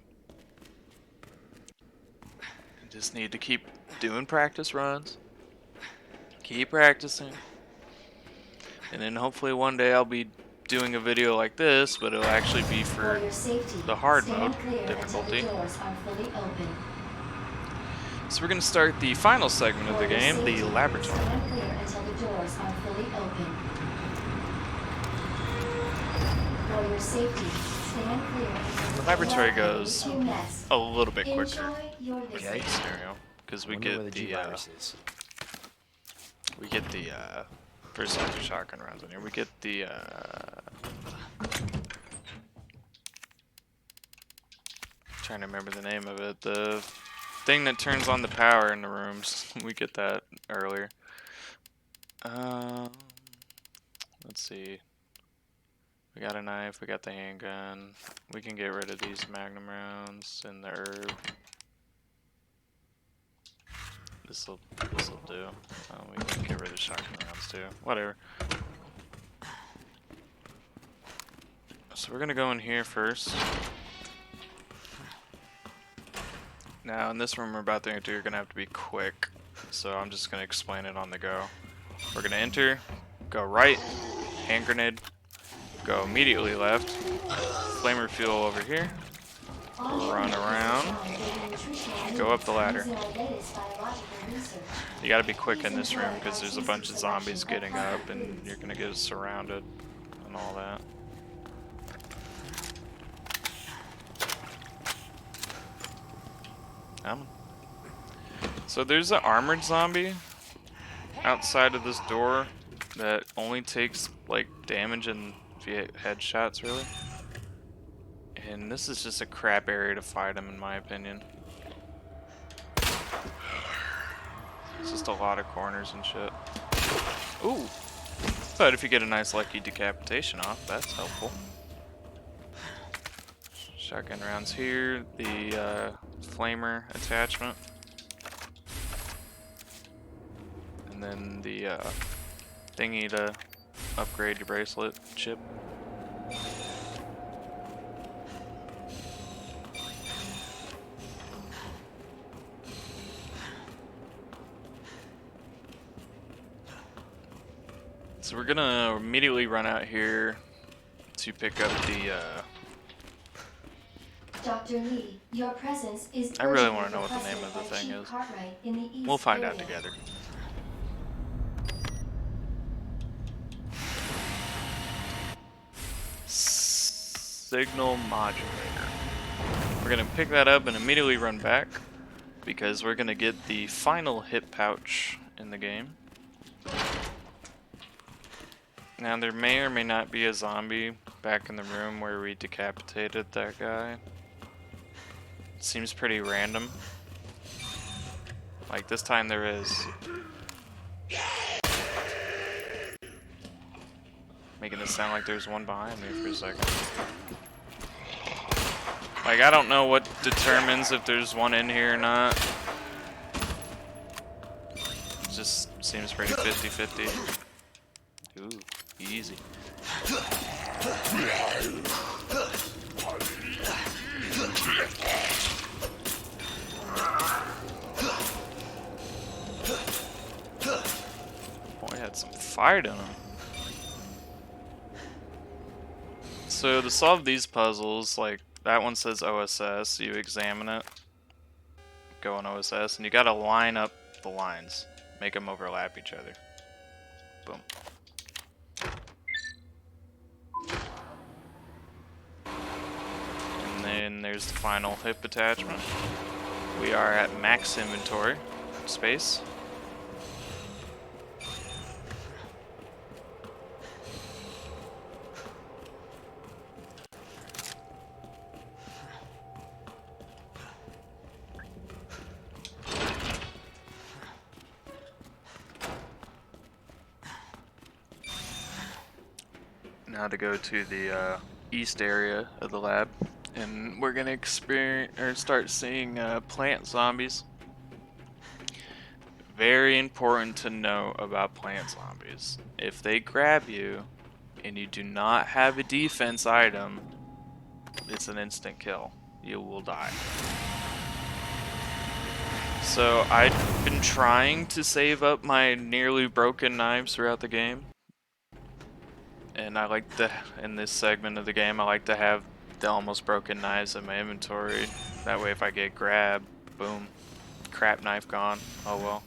I just need to keep doing practice runs. Keep practicing. And then hopefully one day I'll be doing a video like this, but it'll actually be For for your safety, the hard stand mode clear difficulty. until the doors are fully open. So we're going to start the final segment of For the your game, the safety, laboratory. Stand clear until the doors are fully open. For your safety, stand clear until The laboratory you are goes ready to Nest. a little bit quicker Enjoy your visit. Okay. scenario, because we Wonder where get the G the virus is. first sector shotgun rounds in here. We get the trying to remember the name of it. The thing that turns on the power in the rooms. We get that earlier. Let's see. We got a knife. We got the handgun. We can get rid of these magnum rounds and the herb. This'll do. We can get rid of shotgun rounds too. Whatever. So we're gonna go in here first. Now in this room we're about to enter, you're gonna have to be quick. So I'm just gonna explain it on the go. We're gonna enter, go right, hand grenade, go immediately left, flamer fuel over here, run around, go up the ladder. You gotta be quick in this room because there's a bunch of zombies getting up and you're gonna get surrounded and all that. So there's an armored zombie outside of this door that only takes like damage and via headshots really. And this is just a crap area to fight him in my opinion. It's just a lot of corners and shit. Ooh! But if you get a nice lucky decapitation off, that's helpful. Shotgun rounds here, the flamer attachment. And then the thingy to upgrade your bracelet chip. So we're gonna immediately run out here to pick up the Dr. Lee, your presence is I really urgently want to know what the name requested of the by thing Chief is. Cartwright in the East We'll find out area. together. Signal modulator. We're gonna pick that up and immediately run back because we're gonna get the final hip pouch in the game. Now there may or may not be a zombie back in the room where we decapitated that guy. Seems pretty random. Like this time there is. Making it sound like there's one behind me for a second. Like I don't know what determines if there's one in here or not. It just seems pretty 50-50. Ooh, easy. Boy, had some fight in him. So to solve these puzzles, like that one says OSS, you examine it, go on OSS, and you gotta line up the lines, make them overlap each other. Boom. And then there's the final hip attachment. we are at max inventory space. Now to go to the east area of the lab, and we're gonna start seeing plant zombies. Very important to know about plant zombies. If they grab you and you do not have a defense item, it's an instant kill. You will die. So I've been trying to save up my nearly broken knives throughout the game. And I like to, in this segment of the game, I like to have the almost broken knives in my inventory. That way if I get grabbed, boom, crap knife gone, oh well.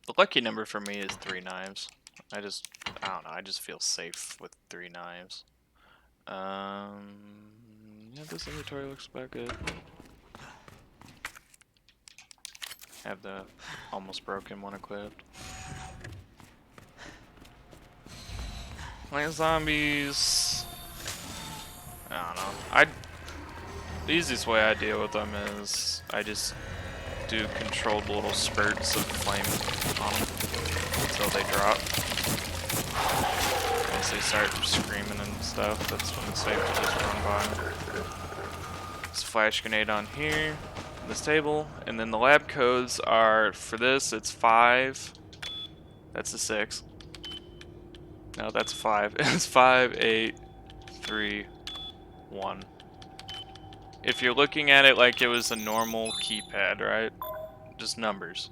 The lucky number for me is 3 knives. I don't know, I just feel safe with 3 knives. Yeah, this inventory looks about good. Have the almost broken one equipped. Plant zombies. I don't know. The easiest way I deal with them is I just do controlled little spurts of flame on them until they drop. Once they start screaming and stuff, that's when it's safe to just run by. This flash grenade on here, this table, and then the lab codes are, for this it's 5, that's a 6. No, that's 5. It's 5, 8, 3, 1. If you're looking at it like it was a normal keypad, right? Just numbers.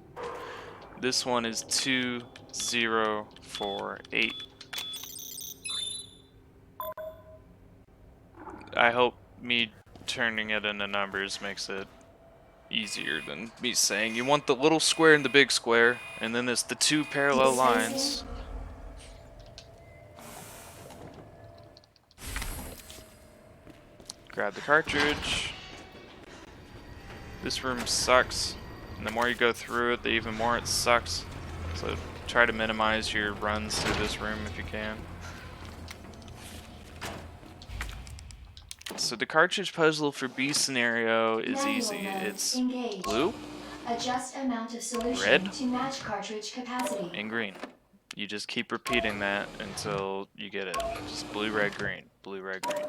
This one is 2, 0, 4, 8. I hope me turning it into numbers makes it easier than me saying you want the little square and the big square, and then there's the 2 parallel lines. Grab the cartridge. This room sucks, and the more you go through it, the even more it sucks. So try to minimize your runs through this room if you can. So the cartridge puzzle for B scenario is easy. It's blue, Adjust amount of solution red, to match cartridge capacity. and green. You just keep repeating that until you get it. Just blue, red, green. Blue, red, green.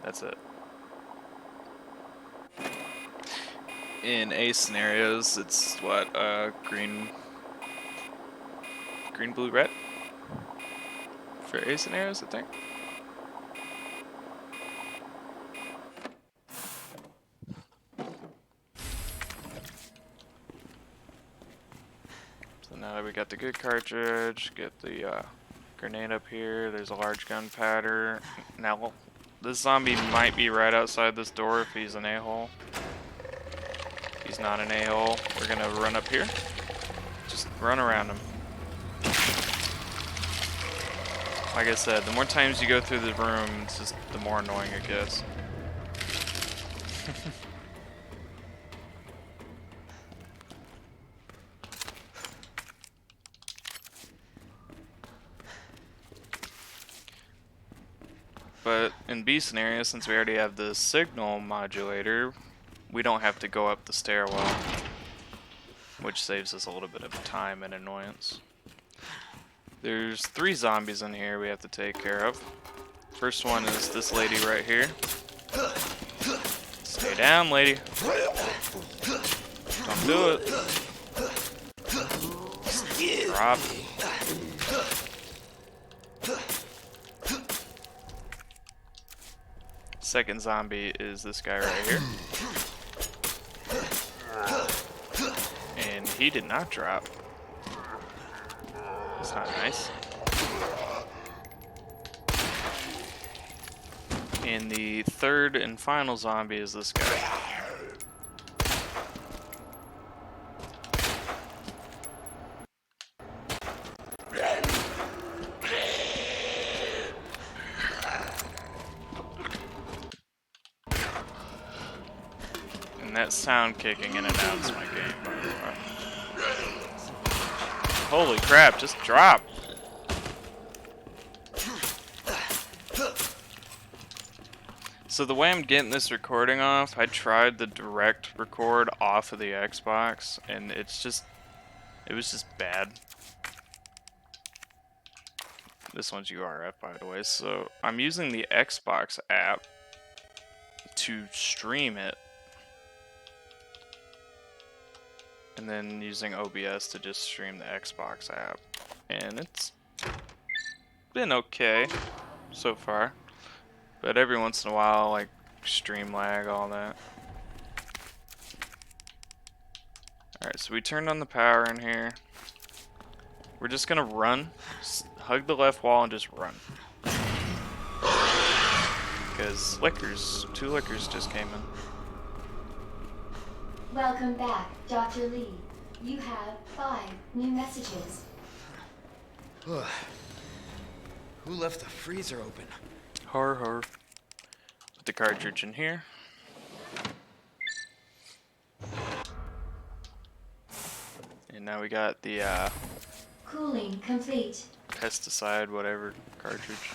That's it. In A scenarios, it's what, green, blue, red? For A scenarios, I think. So now that we got the good cartridge, get the grenade up here, there's a large gunpowder. Now, this zombie might be right outside this door if he's an a-hole. If he's not an a-hole, we're gonna run up here. Just run around him. Like I said, the more times you go through the room, it's just the more annoying it gets. But in B scenario, since we already have the signal modulator, we don't have to go up the stairwell, which saves us a little bit of time and annoyance. There's 3 zombies in here we have to take care of. First one is this lady right here. Stay down, lady. Don't do it. Drop. Second zombie is this guy right here. And he did not drop. That's not nice. And the third and final zombie is this guy. And that sound kicking in and out is my game, by the way. Holy crap, just drop! So the way I'm getting this recording off, I tried the direct record off of the Xbox, and it was just bad. This one's URF, by the way, so I'm using the Xbox app to stream it, and then using OBS to just stream the Xbox app, and it's been okay so far, but every once in a while, like stream lag, all that. Alright, so we turned on the power in here. We're just gonna run, hug the left wall and just run. Because two lickers just came in. Welcome back, Dr. Lee. You have 5 new messages. Who left the freezer open? Har har. Put the cartridge in here. And now we got the Cooling complete. pesticide, whatever, cartridge.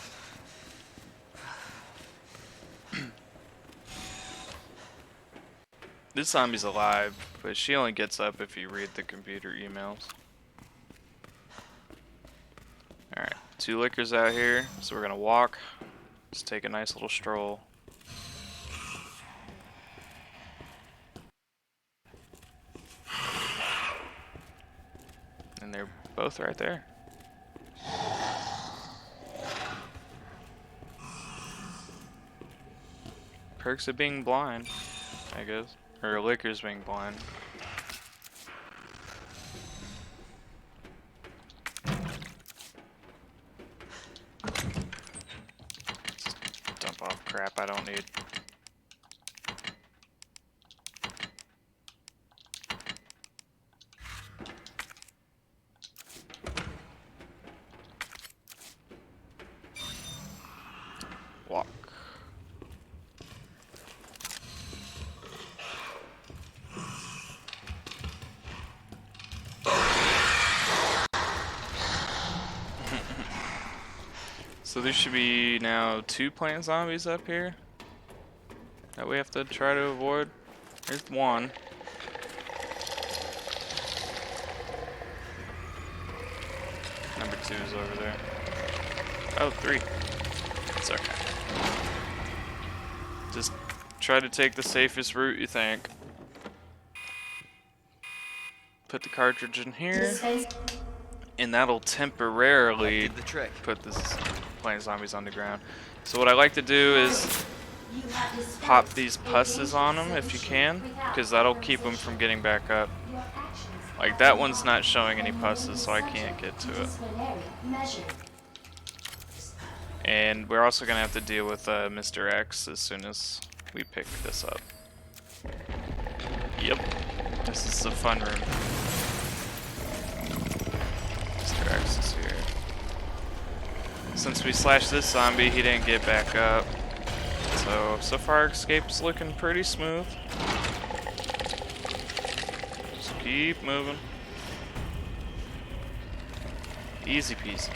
This zombie's alive, but she only gets up if you read the computer emails. Alright, 2 lickers out here, so we're gonna walk. Just take a nice little stroll. And they're both right there. Perks of being blind, I guess. Or lickers being blind. Just dump off crap I don't need. Walk. So there should be now 2 plant zombies up here that we have to try to avoid. There's 1. Number 2 is over there. Oh, 3. It's okay. Just try to take the safest route you think. Put the cartridge in here, Dispense. and that'll temporarily Did the trick. put this plant zombies on the ground. So what I like to do is You have dispensed pop these a pusses on them dangerous if you solution can, without because that'll keep them from getting back up. Your actions Like have that been one's marked, not showing any and you will pusses, be so I can't subject get to to it. disciplinary measure. And we're also gonna have to deal with Mr. X as soon as we pick this up. Yep, this is the fun room. Mr. X is here. Since we slashed this zombie, he didn't get back up. So far our escape's looking pretty smooth. Just keep moving. Easy peasy.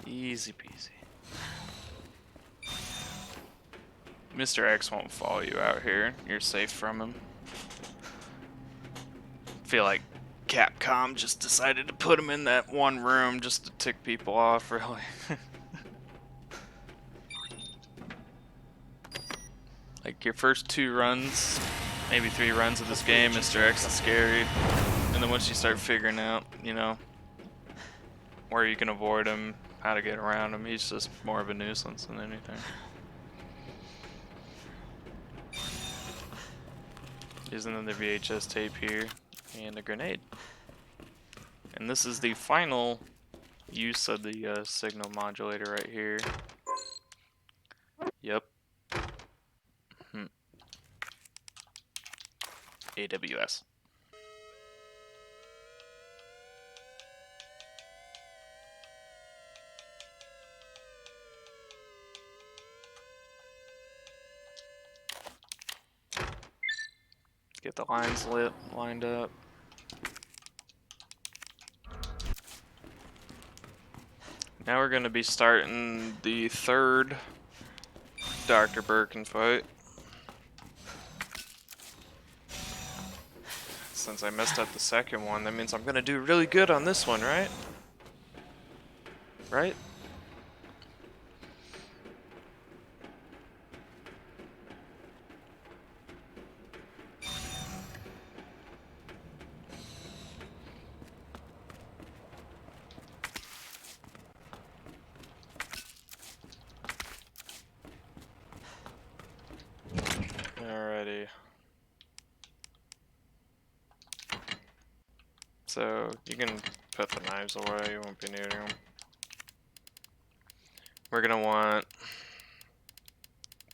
Easy peasy. Mr. X won't follow you out here. You're safe from him. Feel like Capcom just decided to put him in that one room just to tick people off, really. Like your first 2 runs, maybe 3 runs of this game, Mr. X is scary. And then once you start figuring out, you know, where you can avoid him, how to get around him, he's just more of a nuisance than anything. Using the VHS tape here and a grenade. And this is the final use of the signal modulator right here. Yep. AWS. Get the lines lined up. Now we're going to be starting the third Dr. Birkin fight. Since I messed up the second one, that means I'm going to do really good on this one, right? Right? Alrighty. So, you can put the knives away, you won't be needing them. We're going to want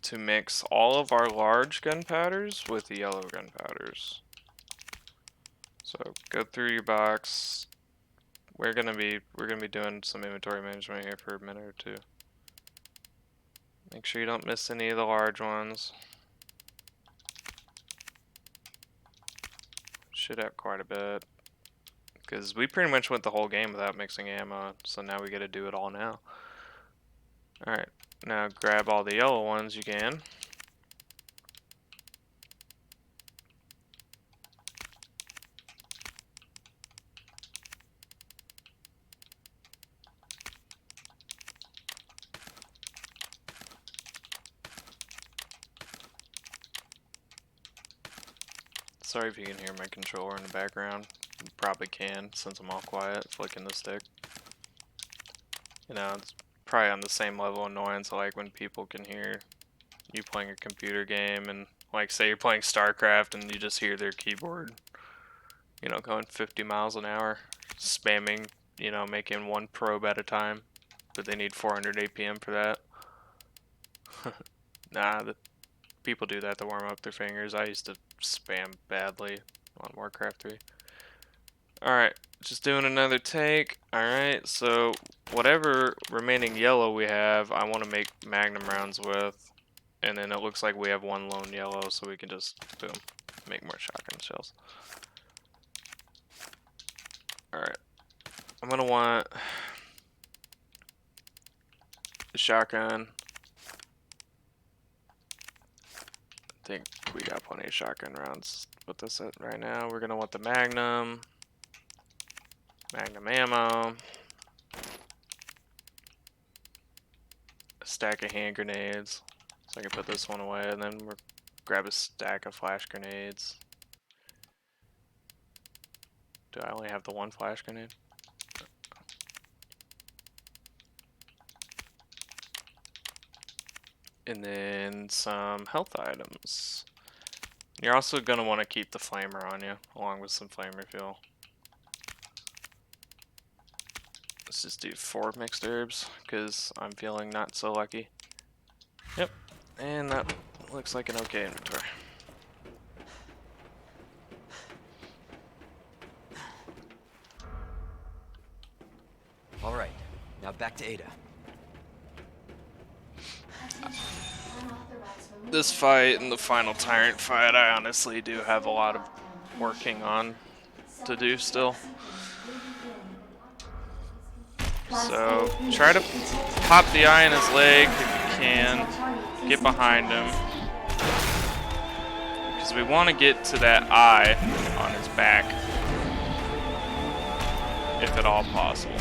to mix all of our large gunpowders with the yellow gunpowders. So, go through your box. We're gonna be doing some inventory management here for a minute or two. Make sure you don't miss any of the large ones. Should have quite a bit. Because we pretty much went the whole game without mixing ammo, so now we gotta do it all now. Alright, now grab all the yellow ones you can. Sorry if you can hear my controller in the background. You probably can, since I'm all quiet, flicking the stick. You know, it's probably on the same level of annoyance like when people can hear you playing a computer game and, like, say you're playing StarCraft and you just hear their keyboard, you know, going 50 miles an hour, spamming, you know, making one probe at a time, but they need 400 APM for that. Nah, people do that to warm up their fingers. I used to spam badly on Warcraft 3. Alright, just doing another take. Alright, so whatever remaining yellow we have, I want to make magnum rounds with. And then it looks like we have one lone yellow, so we can just, boom, make more shotgun shells. Alright, I'm going to want the shotgun. I think we got plenty of shotgun rounds with this right now. We're going to want the magnum ammo, a stack of hand grenades, so I can put this one away, and then we'll grab a stack of flash grenades. Do I only have the one flash grenade? And then some health items. You're also going to want to keep the flamer on you, along with some flame refuel. Let's just do 4 mixed herbs, because I'm feeling not so lucky. Yep, and that looks like an okay inventory. Alright, now back to Ada. This fight and the final tyrant fight, I honestly do have a lot of working on to do still. So try to pop the eye in his leg if you can. Get behind him. Because we want to get to that eye on his back. If at all possible.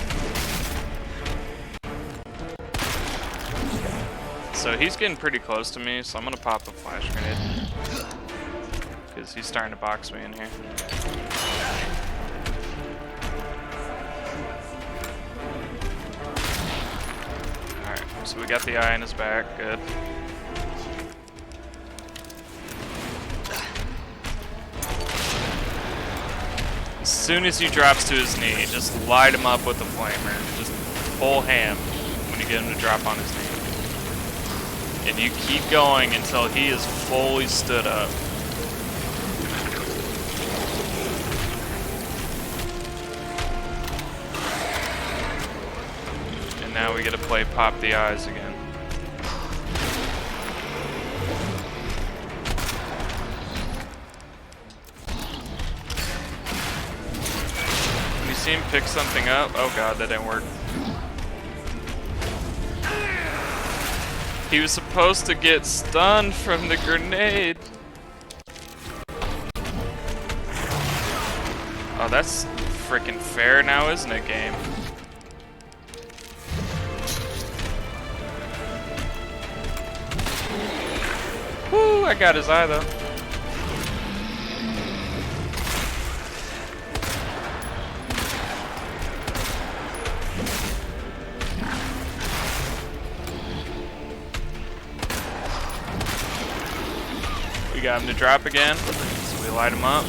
So he's getting pretty close to me, so I'm going to pop a flash grenade. Because he's starting to box me in here. Alright, so we got the eye in his back, good. soon as he drops to his knee, just light him up with the flamer. Just full ham when you get him to drop on his knee. And you keep going until he is fully stood up. And now we get to play Pop the Eyes again. When you see him pick something up, oh god, that didn't work. He was supposed to get stunned from the grenade. Oh, that's freaking fair now, isn't it, game? Woo, I got his eye though. We got him to drop again, so we light him up.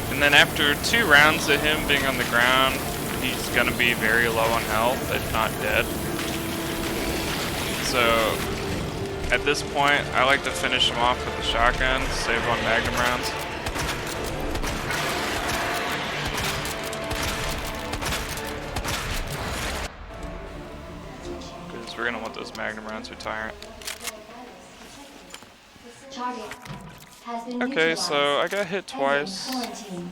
And then after 2 rounds of him being on the ground, he's gonna be very low on health, if not dead. So at this point, I like to finish him off with the shotgun, save on magnum rounds. Because we're gonna want those magnum rounds with Tyrant. Target has been Okay, so I got hit neutralized. twice, Quarantine.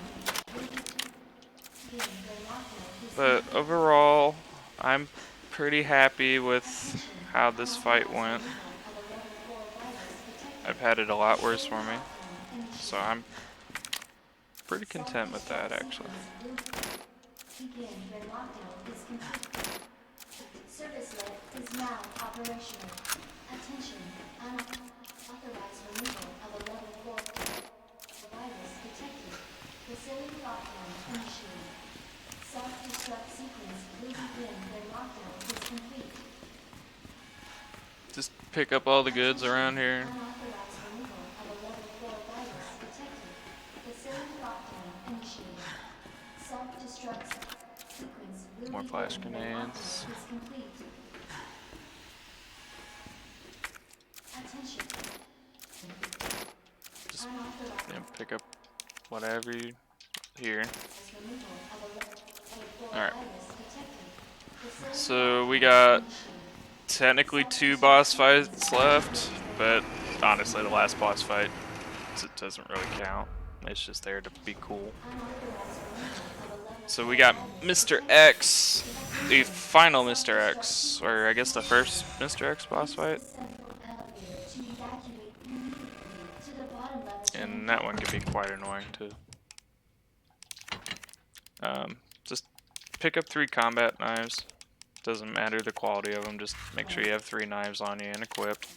but overall, I'm pretty happy with how this fight went. I've had it a lot worse for me, so I'm pretty content with that actually. Begin when lockdown is complete. Service lift is now operational. Attention, unauthorized removal of a level 4 virus detected. Facility lockdown initiated. Self-destruct sequence will begin when lockdown is complete. Just pick up all the goods around here. Unauthorized removal of a level 4 virus detected. Facility lockdown initiated. Self-destruct sequence will More begin flash when grenades. lockdown is complete. Attention. Just Unauthorized pick up whatever you hear. removal of a level 4 Alright. virus detected. Facility So we got technically 2 boss fights left, but honestly the last boss fight, it doesn't really count. It's just there to be cool. So we got Mr. X, the final Mr. X, or I guess the first Mr. X boss fight. And that one can be quite annoying too. Just pick up 3 combat knives. Doesn't matter the quality of them, just make sure you have 3 knives on you and equipped.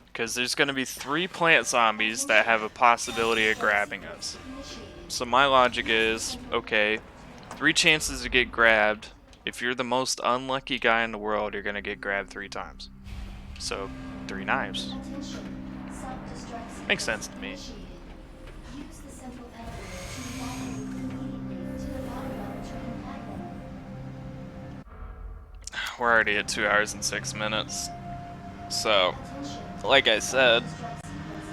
Because there's going to be 3 plant zombies that have a possibility of grabbing us. So my logic is, okay, 3 chances to get grabbed. If you're the most unlucky guy in the world, you're going to get grabbed 3 times. So, 3 knives. Makes sense to me. Use the central elevator to evacuate immediately to the bottom level train platform. We're already at 2 hours and 6 minutes. So, like I said,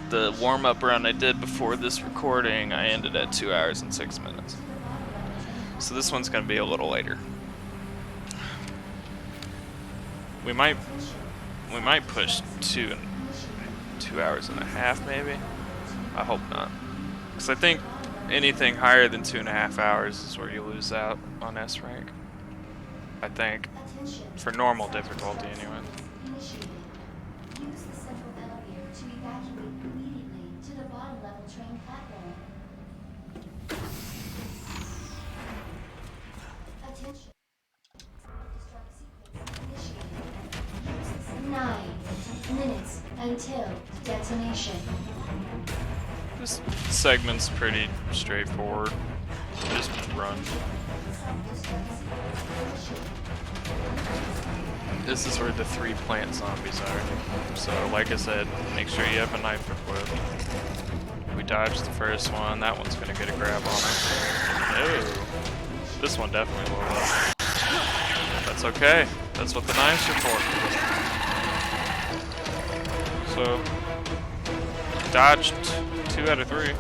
the warm-up run I did before this recording, I ended at 2 hours and 6 minutes. So this one's going to be a little later. We might push 2 hours and a half maybe. I hope not, because I think anything higher than 2.5 hours is where you lose out on S rank. I think for normal difficulty anyway. Initiated. Use the central elevator to evacuate immediately to the bottom level train platform. Attention. Destruct sequence initiated. 9 minutes until detonation. This segment's pretty straightforward. Just run. This is where the 3 plant zombies are. So, like I said, make sure you have a knife equipped. we dodge the first one, that one's gonna get a grab on it. No. This one definitely will though. That's okay. That's what the knives are for. So, dodged 2 out of 3.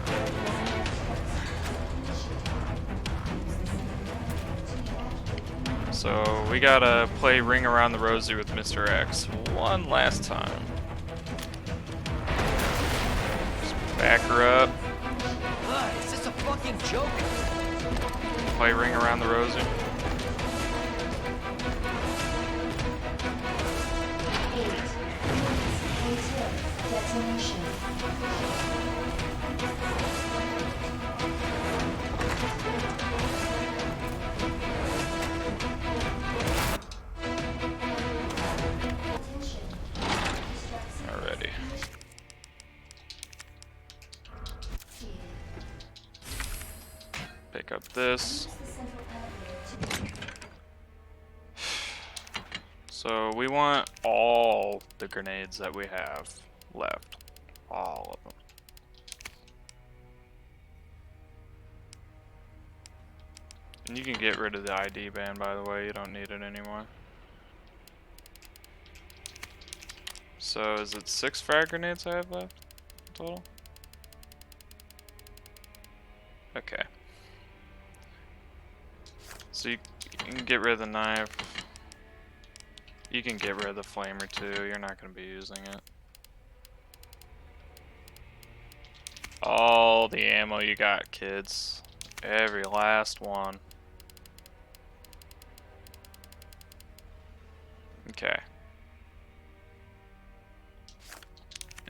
So, we gotta play Ring Around the Rosie with Mr. X one last time. Just back her up. Is this a fucking joke? Play Ring Around the Rosie. 8 minutes until detonation. Attention. Alrighty. Pick up this. Use the central elevator to So we want all the grenades that we have left. All of them. And you can get rid of the ID band, by the way. You don't need it anymore. So is it 6 frag grenades I have left total? Okay. So you can get rid of the knife. You can get rid of the flamer too. You're not going to be using it. All the ammo you got, kids. Every last one. Okay.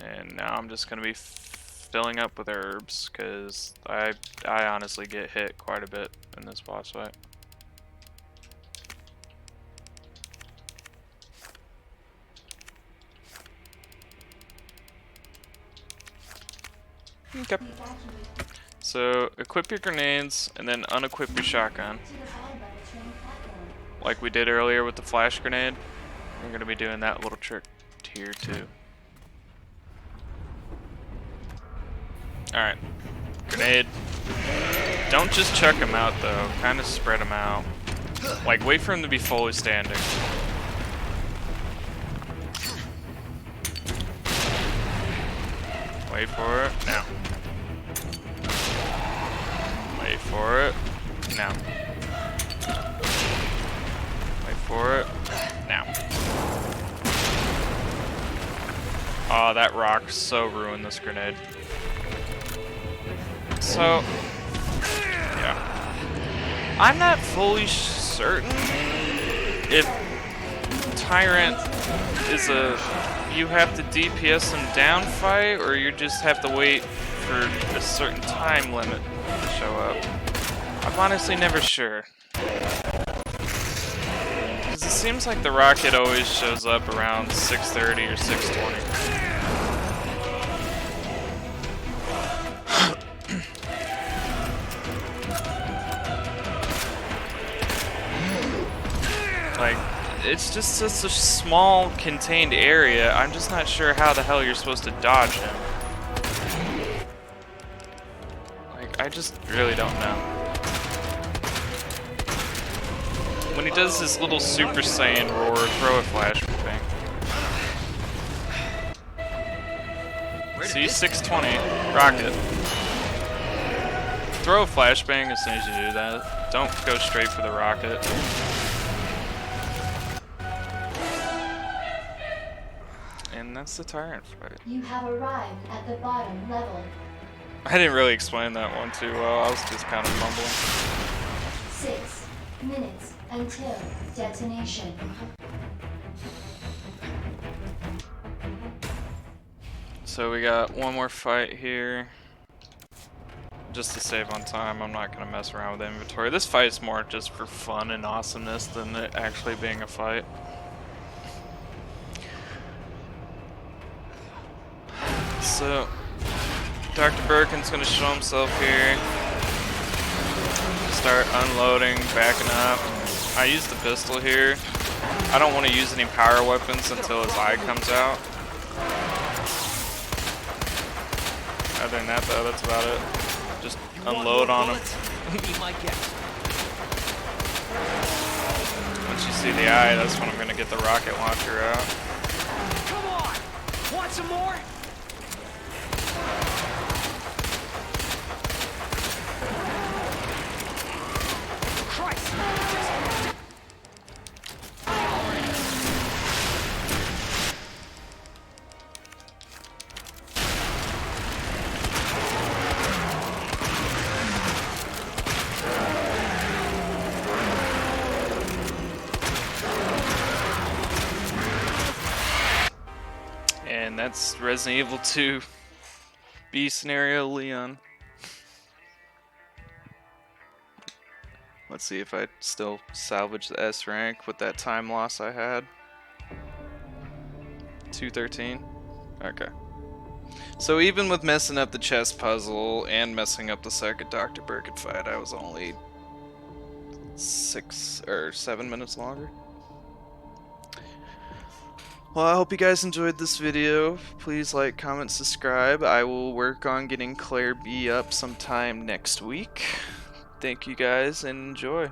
And now I'm just going to be filling up with herbs because I honestly get hit quite a bit in this boss fight. Okay. So equip your grenades and then unequip your shotgun. Like we did earlier with the flash grenade. We're going to be doing that little trick here too. Alright. Grenade. Don't just chuck them out though. Kind of spread them out. Like wait for him to be fully standing. Wait for it. Now. Wait for it. Now. Wait for it. Now. Oh, that rock so ruined this grenade. So, yeah. I'm not fully certain if Tyrant is a you have to DPS him down fight, or you just have to wait for a certain time limit to show up. I'm honestly never sure. Because it seems like the rocket always shows up around 6:30 or 6:20. Like, it's just such a small contained area. I'm just not sure how the hell you're supposed to dodge him. Like, I just really don't know. When he does his little Super Saiyan roar, throw a flashbang. See, 620, rocket. Throw a flashbang as soon as you do that. Don't go straight for the rocket. And that's the Tyrant fight. You have arrived at the bottom level. I didn't really explain that one too well. I was just kind of mumbling. 6 minutes until detonation. So we got one more fight here. Just to save on time, I'm not going to mess around with inventory. This fight is more just for fun and awesomeness than it actually being a fight. So, Dr. Birkin's going to show himself here. Start unloading, backing up. I use the pistol here. I don't want to use any power weapons until his eye comes out. Other than that, though, that's about it. Just You want unload more on them. bullets? Be my guest. Once you see the eye, that's when I'm gonna get the rocket launcher out. Come on! Want some more? Christ! Just... And that's Resident Evil 2 B scenario Leon. Let's see if I still salvage the S rank with that time loss I had. 213. Okay. So even with messing up the chess puzzle and messing up the second Dr. Birkin fight, I was only 6 or 7 minutes longer. Well, I hope you guys enjoyed this video. Please like, comment, subscribe. I will work on getting Claire B up sometime next week. Thank you guys and enjoy.